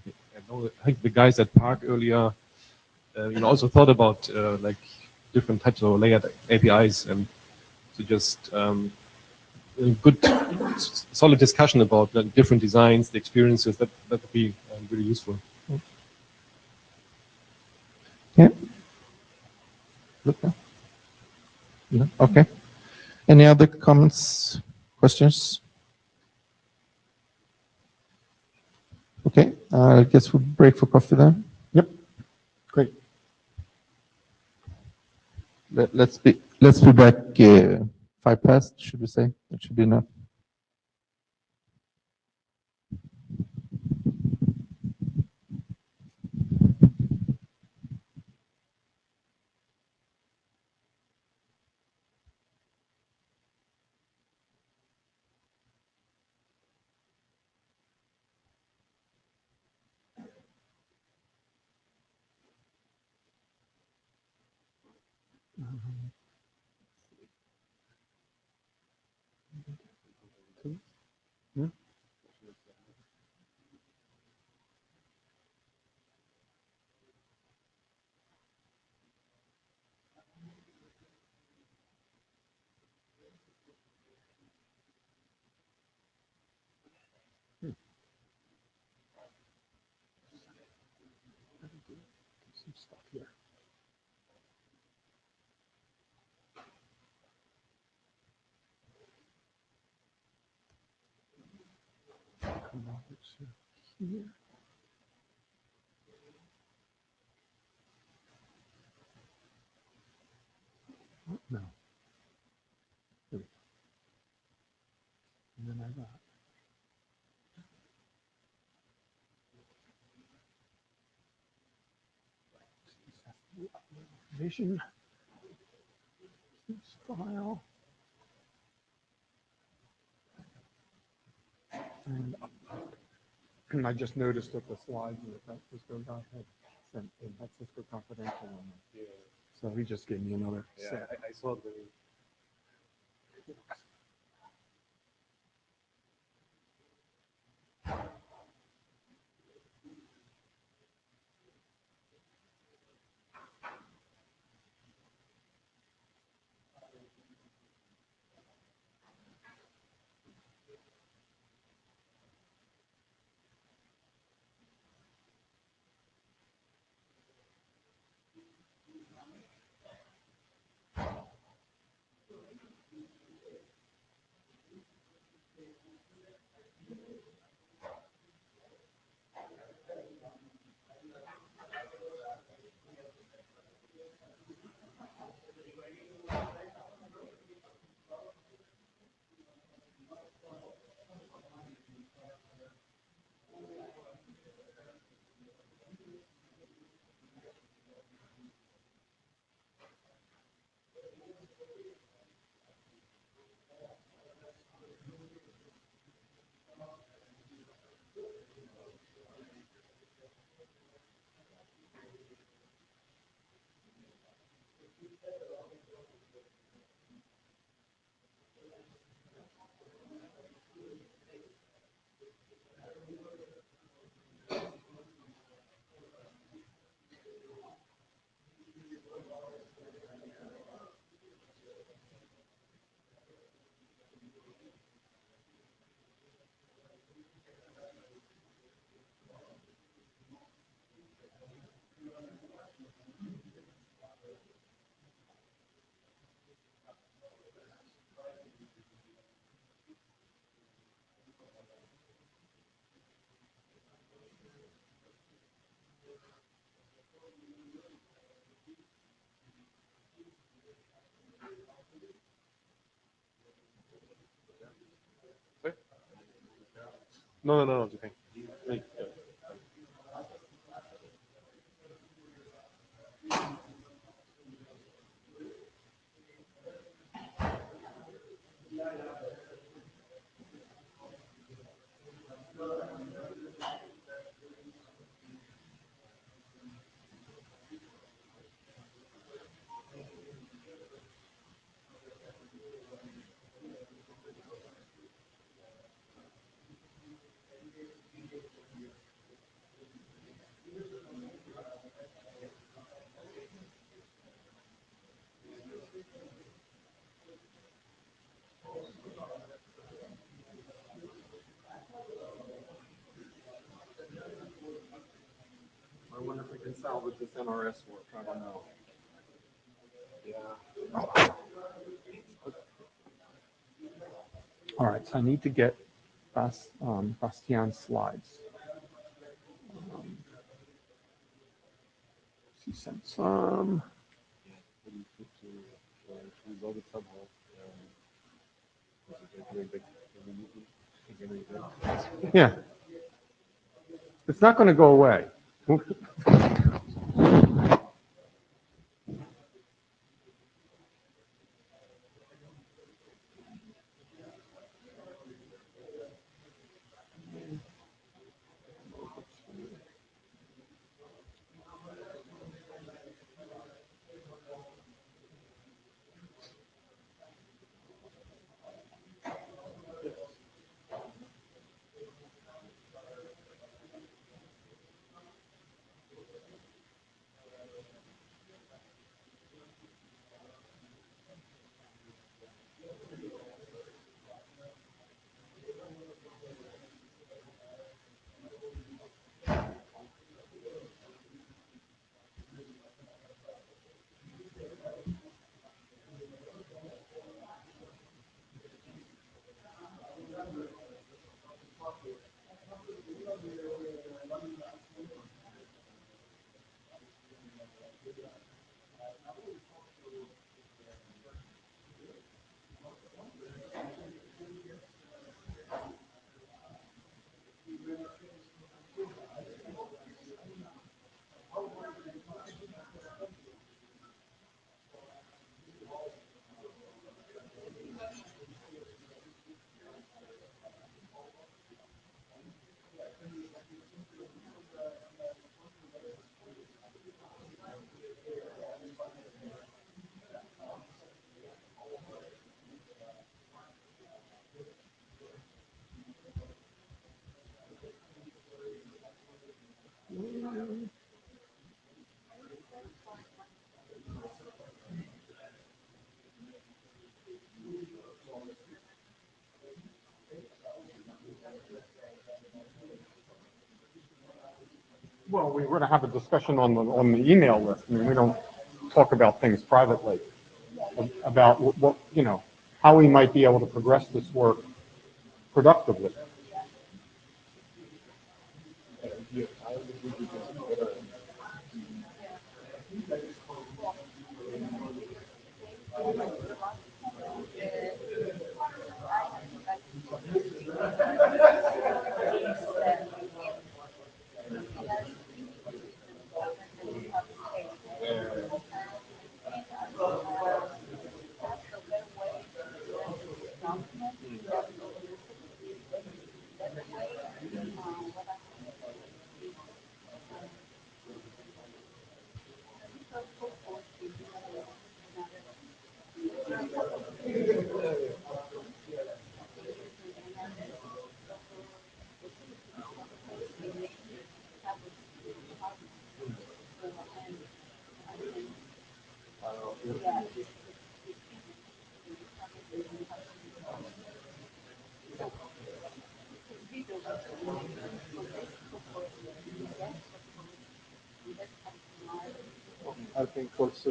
I think the guys at Park earlier, you know, also thought about like different types of layered APIs, and to just a good, solid discussion about the different designs, the experiences. That would be really useful. Yeah. Okay. Yeah. Okay. Any other comments, questions? Okay. I guess we'll break for coffee then. Yep. Great. Let's be back 5 past. Should we say? That should be enough. Some stuff here. Come over to here. Oh, no. Here we go. And then I got vision. This file. And I just noticed that the slides that Cisco guy had sent in had Cisco Confidential on them. Yeah. So he just gave me another set. I saw the. No, okay. Like, I wonder if we can salvage this NRS work. I don't know. Yeah. All right, so I need to get Bastian's slides. She sent some. Yeah. It's not going to go away. Well, we were going to have a discussion on the email list. I mean, we don't talk about things privately, about what, you know, how we might be able to progress this work productively. I think also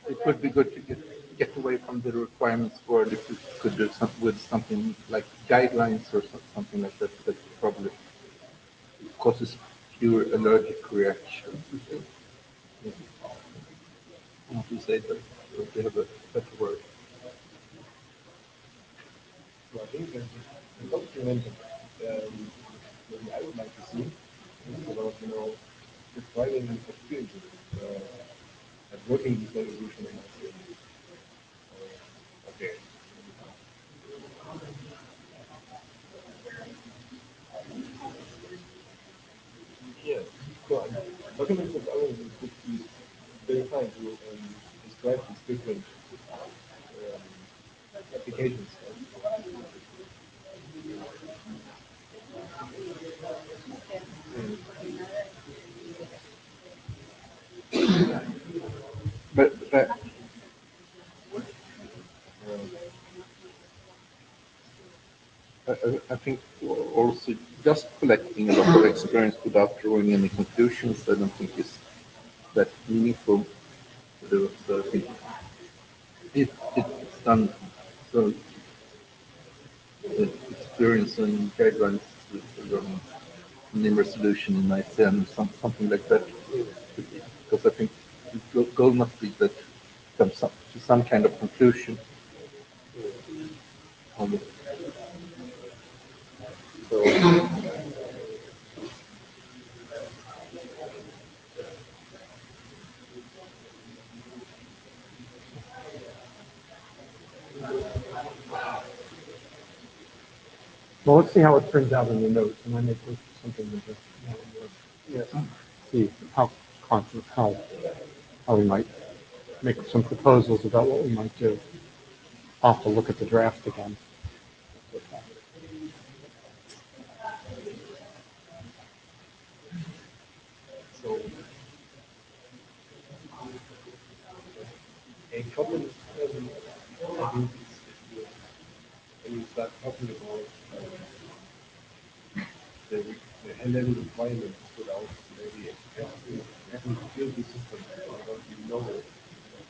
it would be good to get away from the requirements for it if we could do with something like guidelines or something like that, that probably causes fewer allergic reactions. Yeah. I want to say that, but they have a better word. So I think there's a document seen. It's about, defining experiences and working with resolution in ICN. Okay. Yeah. So documents and elements would be very fine to describe these different applications. But I think also just collecting a lot of experience without drawing any conclusions, I don't think is that meaningful to do. So I think it's done. So the experience and guidelines with the name resolution in ICN, something like that. Because I think the goal must be that comes up to some kind of conclusion. So, Well, let's see how it turns out in the notes, and I may put something in there. See how we might make some proposals about what we might do. I'll have to look at the draft again. so a couple I think when you start talking about the high-level requirements without maybe having to build the system, because you know,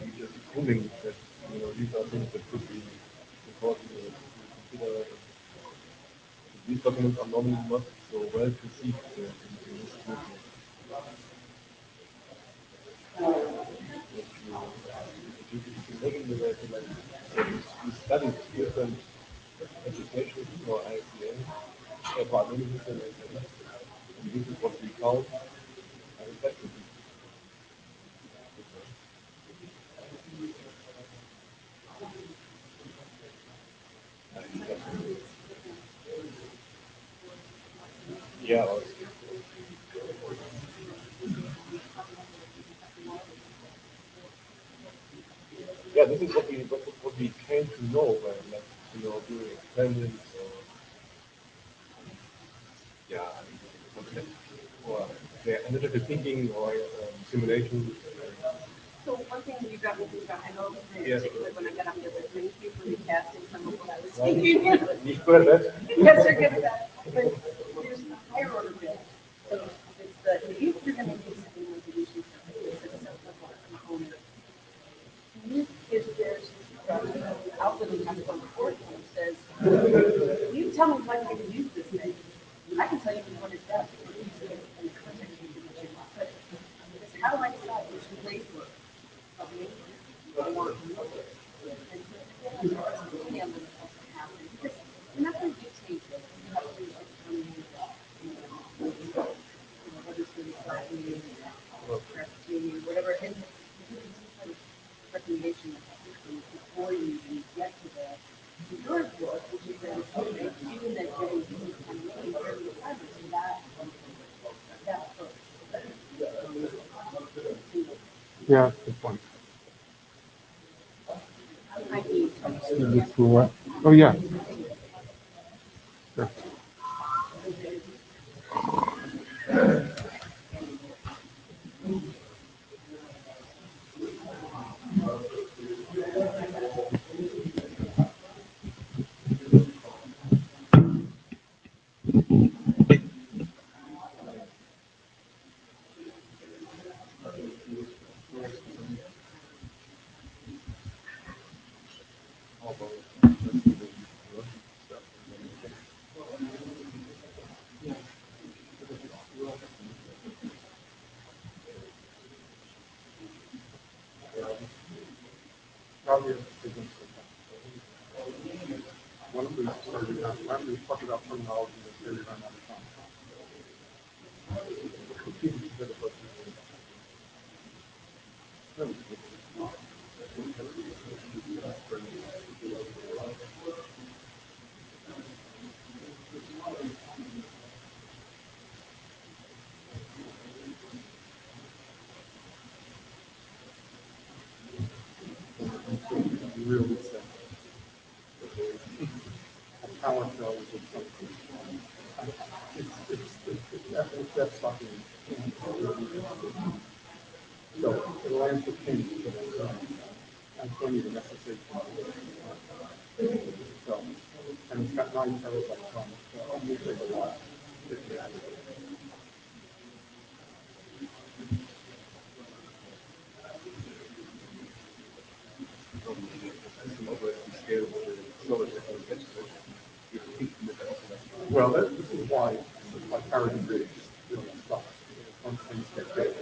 you're just assuming that these are things that could be important to consider. These documents are normally not so well conceived in this movement. If you look in the way, like, so we studied different applications for ICN, for analysis and ICN, and this is what we found. That could be. Yeah. Yeah, this is what we came to know by doing experiments or the analytical thinking or simulation. So one thing you got me thinking about, I know Yes. particularly when I got up there, but thank you for recasting some of what I was thinking. Nicht good at that? Yes, you're good at that. But here's the higher order bit. So it's if you're gonna use something with the issue, it's a simple component. If there's output in the report that says, you tell me when you're gonna use this thing. I can tell you what it does. And the context you can change. But how do I decide which place work? Whatever it is, recommendation before you even get to the your book, which is then even that you're using kind of making certain requirements in that book. Yeah, good point. Oh, yeah. Sure. Why don't we talk about terminology that's very run out of time? Really simple. A power cell is something. It's that stuff in. So it'll answer pins, but I can't even necessarily. So, and it's got 9 terabytes on it, so I'm using a lot. Well, this is why my parity bridge really sucks. Once things get big.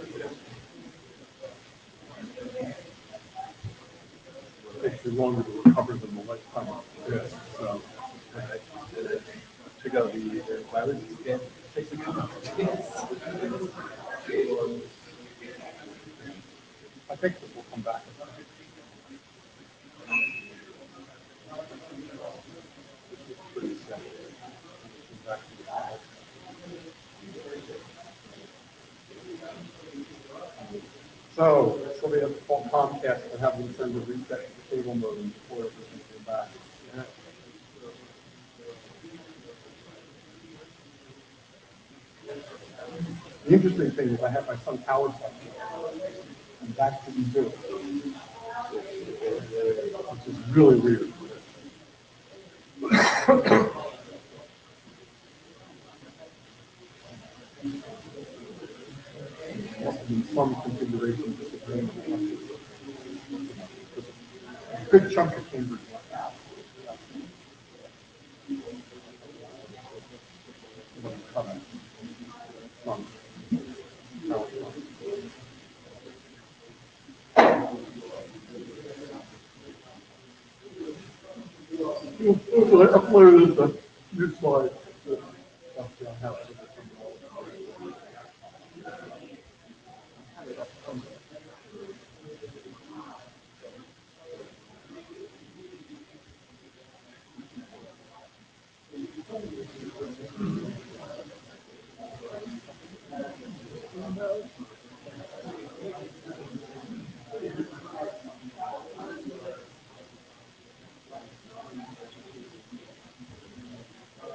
It takes you longer to recover than the lifetime of this, so. Check out the virus scan. I think this will come back. This is pretty simple. Back to the house. So we have to call Comcast to have them send a reset to the cable modem before everything came back. The interesting thing is I have my son power cycle, and that didn't do it, which is really weird. Must have been some configuration disagreement. A good chunk of Cambridge went out. Uploaded the new slide.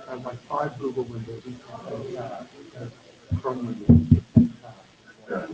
And my 5 Google windows, each one tab, and Chrome windows, 10 tabs.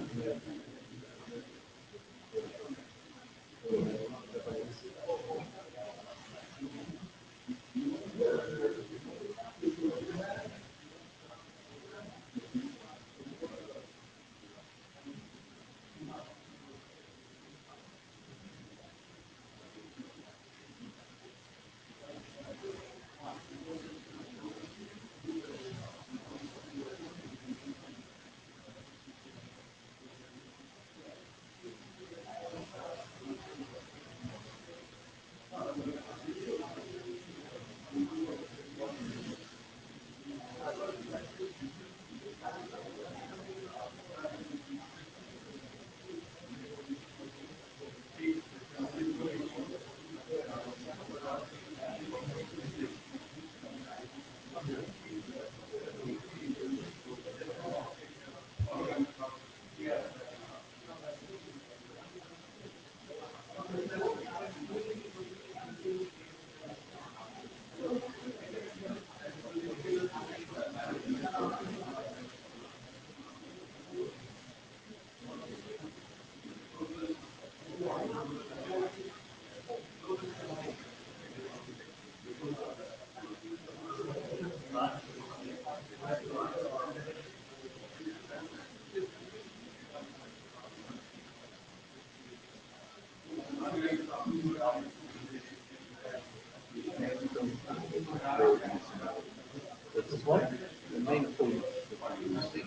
This is what? The main code.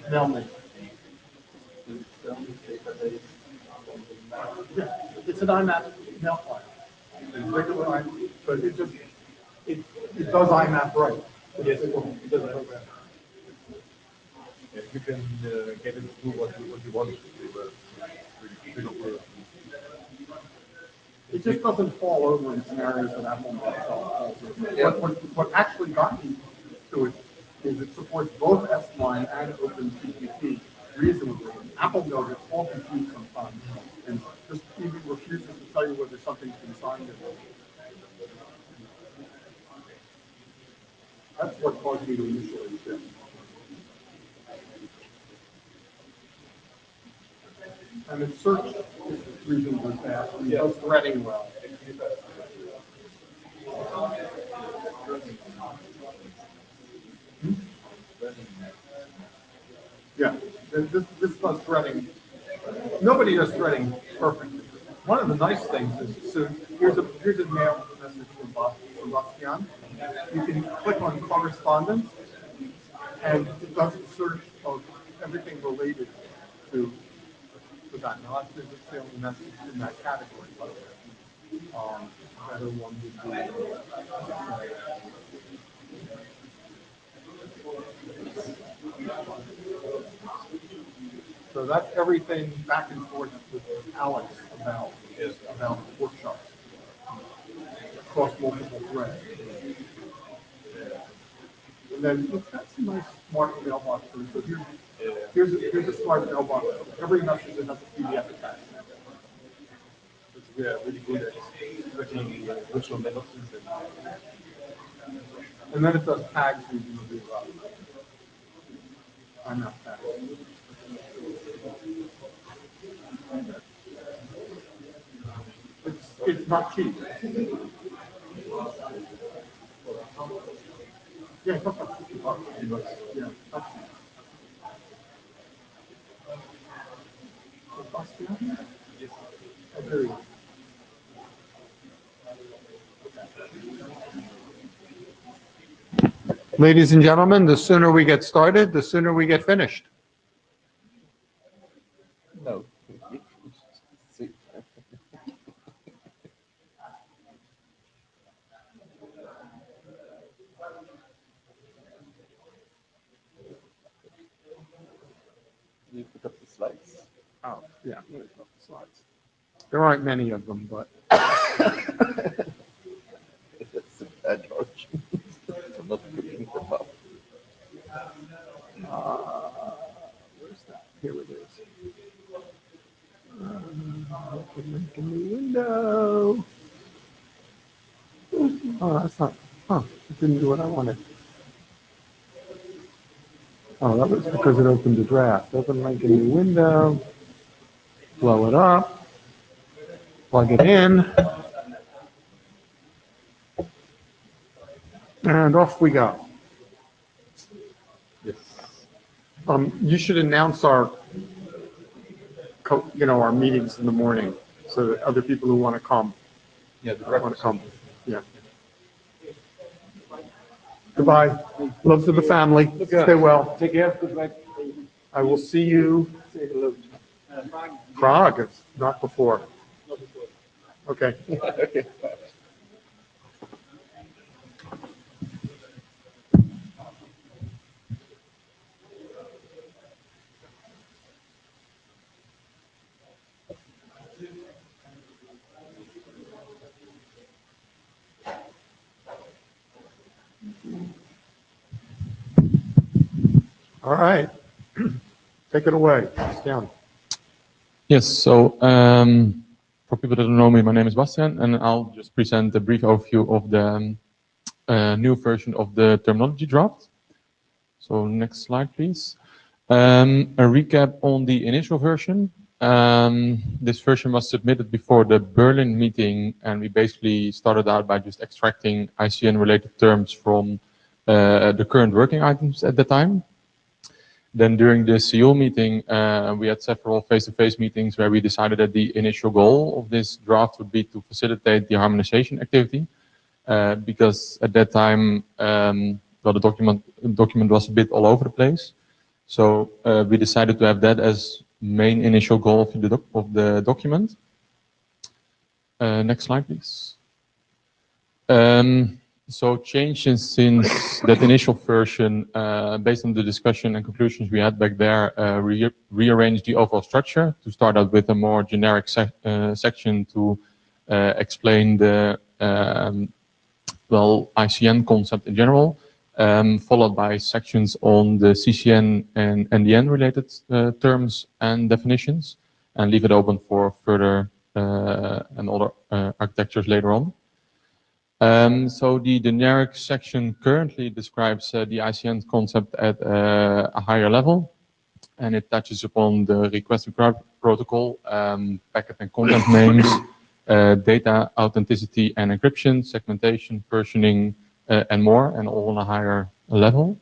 Mailman. Yeah, it's an IMAP mail file. It's regular IMAP, but it just, it does IMAP right. Yes, it does. and you can get it to do what you want. They were pretty. It just doesn't fall over in scenarios that Apple falls over. What actually got me to it is it supports both S-line and OpenTTP reasonably. Apple knows it's all confused sometimes and just even refuses to tell you whether something's been signed or not. That's what caused me to initially shift. And the search is reasonably fast, and does threading well. Yeah, this does threading. Nobody does threading perfectly. One of the nice things is, so here's a mail message from Bastian. You can click on correspondence, and it does a search of everything related to that. Not the only message in that category, by the way. Better one would be. So that's everything back and forth with Alex about workshops across multiple threads. And then it's got some nice smart mailbox. So here's a smart mailbox. Every message that has a PDF attached. It's really good at creating virtual mailboxes. And then it does tags reasonably well. I'm not tags. It's not cheap. Yeah, it's about $50. Yeah, that's cheap. Yes. Oh, there you go. Ladies and gentlemen, the sooner we get started, the sooner we get finished. No. You put up the slides. Oh, yeah. Slides. There aren't many of them, but. That's a bad argument. I'm not putting them up. Where's that? Here it is. Link in the window. Oh, that's not. Huh. It didn't do what I wanted. Oh, that was because it opened the draft. Open link in the window. Blow it up. Plug it in. And off we go. Yes. You should announce our meetings in the morning so that other people who want to come Yeah, the want to come. Yeah. Goodbye. Love to the family. Stay well. Take care. Goodbye. I will see you. Say hello. Prague, if not before. Okay. Okay. All right. Take it away. It's down. Yes, so for people that don't know me, my name is Bastian, and I'll just present a brief overview of the new version of the terminology draft. So next slide, please. A recap on the initial version. This version was submitted before the Berlin meeting, and we basically started out by just extracting ICN-related terms from the current working items at the time. Then during the Seoul meeting, we had several face-to-face meetings where we decided that the initial goal of this draft would be to facilitate the harmonization activity, because at that time, well, the document was a bit all over the place. So we decided to have that as main initial goal of the document. Next slide, please. So changes since that initial version, based on the discussion and conclusions we had back there, rearranged the overall structure to start out with a more generic section to explain the ICN concept in general, followed by sections on the CCN and NDN related terms and definitions, and leave it open for further and other architectures later on. So the generic section currently describes the ICN concept at a higher level, and it touches upon the request protocol, packet and content names, data authenticity and encryption, segmentation, versioning, and more, and all on a higher level.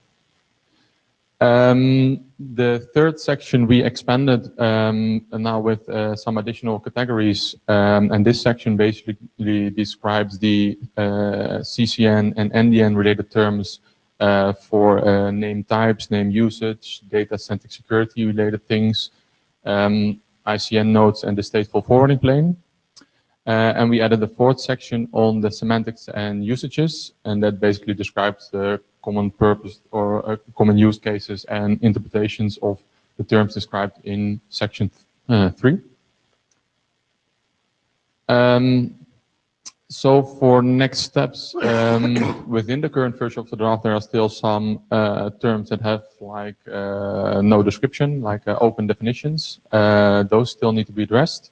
The third section we expanded now with some additional categories, and this section basically describes the CCN and NDN related terms for name types, name usage, data-centric security related things, ICN nodes, and the stateful forwarding plane. And we added the fourth section on the semantics and usages, and that basically describes the common purpose or common use cases and interpretations of the terms described in section 3. So for next steps, within the current version of the draft, there are still some terms that have like no description, like open definitions. Those still need to be addressed.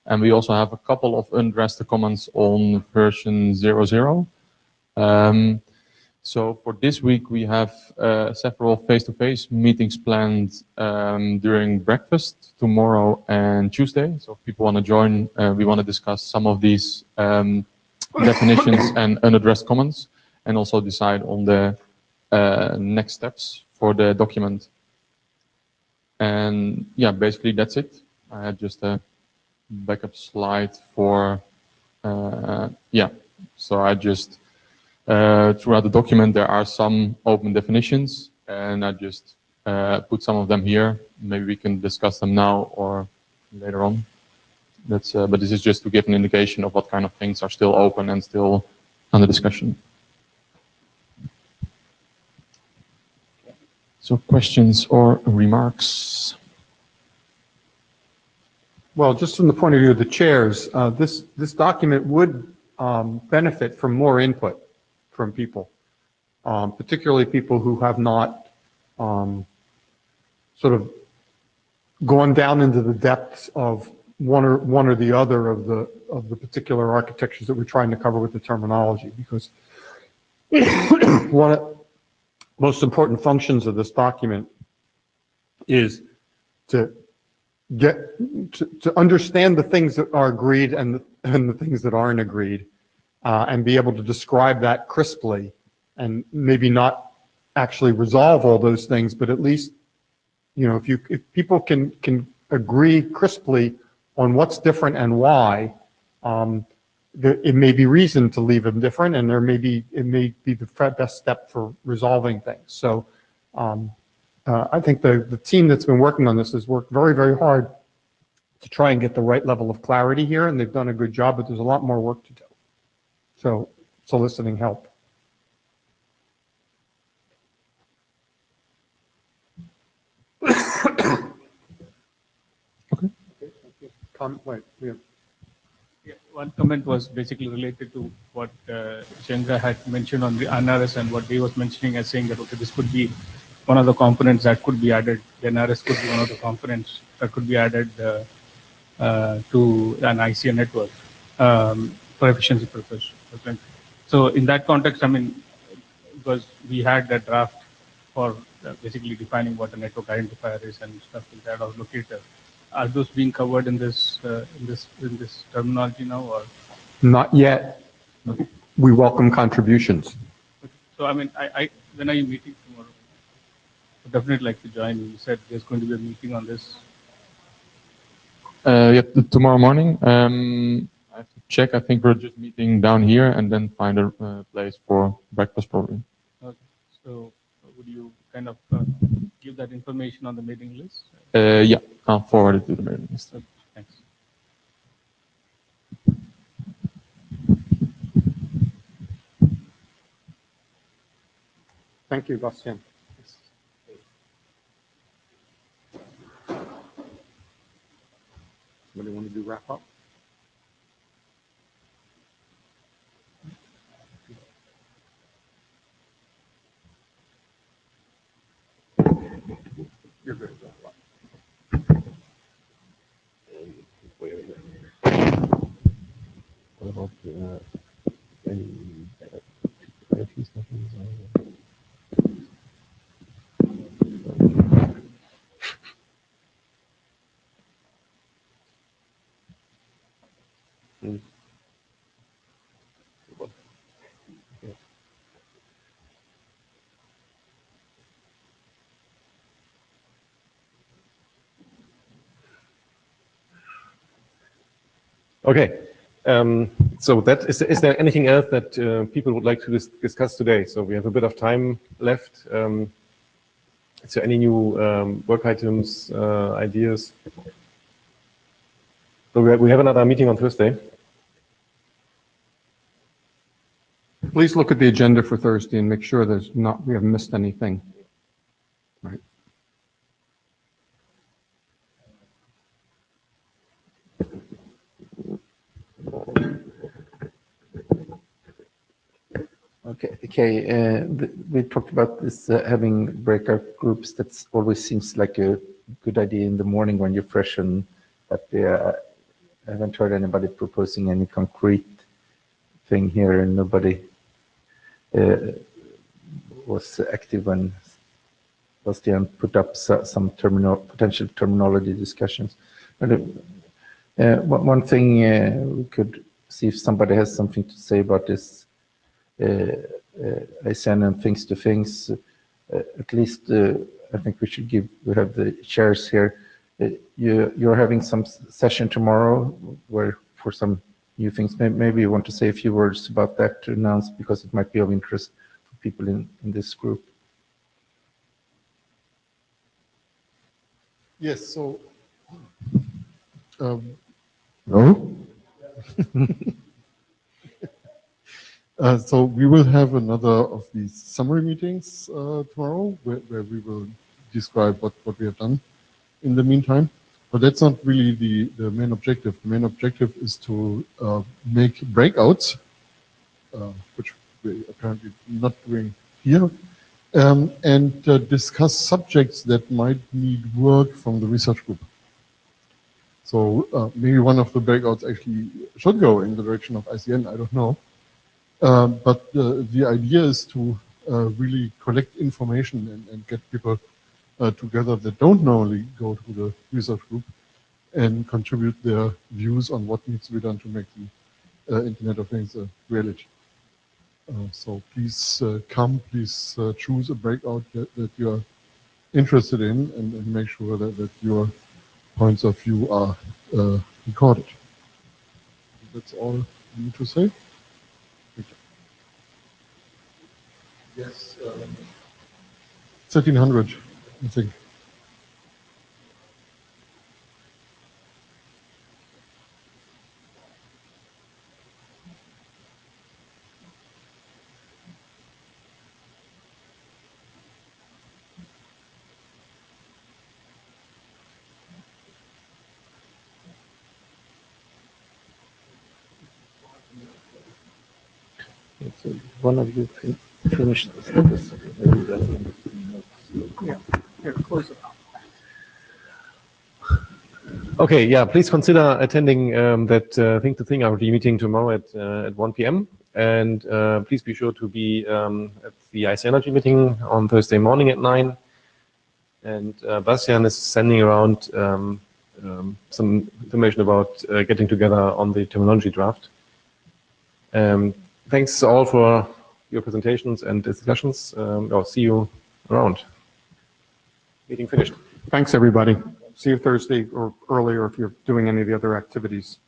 And we also have a couple of unaddressed comments on version 0.0. So for this week, we have several face-to-face meetings planned during breakfast tomorrow and Tuesday. So if people want to join, we want to discuss some of these definitions and unaddressed comments, and also decide on the next steps for the document. And yeah, basically that's it. I had just a backup slide for, yeah. So I just, throughout the document, there are some open definitions, and I just put some of them here. Maybe we can discuss them now or later on. That's, but this is just to give an indication of what kind of things are still open and still under discussion. So questions or remarks? Well, just from the point of view of the chairs, this document would benefit from more input from people, particularly people who have not sort of gone down into the depths of one or the other of the particular architectures that we're trying to cover with the terminology, because one of the most important functions of this document is to understand the things that are agreed and the things that aren't agreed, and be able to describe that crisply, and maybe not actually resolve all those things, but at least, you know, if people can agree crisply on what's different and why, it may be reason to leave them different, and it may be the best step for resolving things. So I think the team that's been working on this has worked very, very hard to try and get the right level of clarity here, and they've done a good job, but there's a lot more work to do. So soliciting help. Okay. Yeah, one comment was basically related to what Chandra had mentioned on the NRS, and what Dave was mentioning as saying that, okay, this could be one of the components that could be added. The NRS could be one of the components that could be added to an ICN network for efficiency purposes. So in that context, I mean, because we had that draft for basically defining what a network identifier is and stuff like that, or locator. Are those being covered in this terminology now, or Not yet. okay. We welcome contributions. So I mean, when are you meeting tomorrow? I'd definitely like to join. You said there's going to be a meeting on this. Yeah, tomorrow morning. I have to check. I think we're just meeting down here and then find a place for breakfast probably. Okay. So would you kind of give that information on the mailing list? Yeah, I'll forward it to the mailing list. Okay, thanks. Thank you, Bastian. Somebody want to do wrap up? You're good. What about any IT stuff in design? Okay. So that is there anything else that people would like to discuss today? So we have a bit of time left. Is there any new work items, ideas? So we have another meeting on Thursday. Please look at the agenda for Thursday and make sure we haven't missed anything. Right. Okay. We talked about this having breakout groups. That always seems like a good idea in the morning when you're fresh, and but I haven't heard anybody proposing any concrete thing here, and nobody was active when Bastian put up some potential terminology discussions. But, one thing we could see if somebody has something to say about this ICN and things to things. At least I think we have the chairs here. You're having some session tomorrow where for some new things. Maybe you want to say a few words about that to announce, because it might be of interest for people in this group. Yes, so No? So we will have another of these summary meetings tomorrow where we will describe what we have done in the meantime. But that's not really the main objective. The main objective is to make breakouts, which we're apparently not doing here, and discuss subjects that might need work from the research group. So maybe one of the breakouts actually should go in the direction of ICN, I don't know. But the idea is to really collect information and get people together that don't normally go to the research group and contribute their views on what needs to be done to make the Internet of Things a reality. So please please choose a breakout that you're interested in, and make sure that your points of view are recorded. That's all I need to say. Thank you. Yes, 1300, I think. So one of you finished this. Yeah, here, close it up. Okay, yeah, please consider attending that Think to Think RD meeting tomorrow at 1 p.m. And please be sure to be at the ICNRG meeting on Thursday morning at 9. And Bastian is sending around some information about getting together on the terminology draft. Thanks all for your presentations and discussions. I'll see you around. Meeting finished. Thanks, everybody. See you Thursday or earlier if you're doing any of the other activities.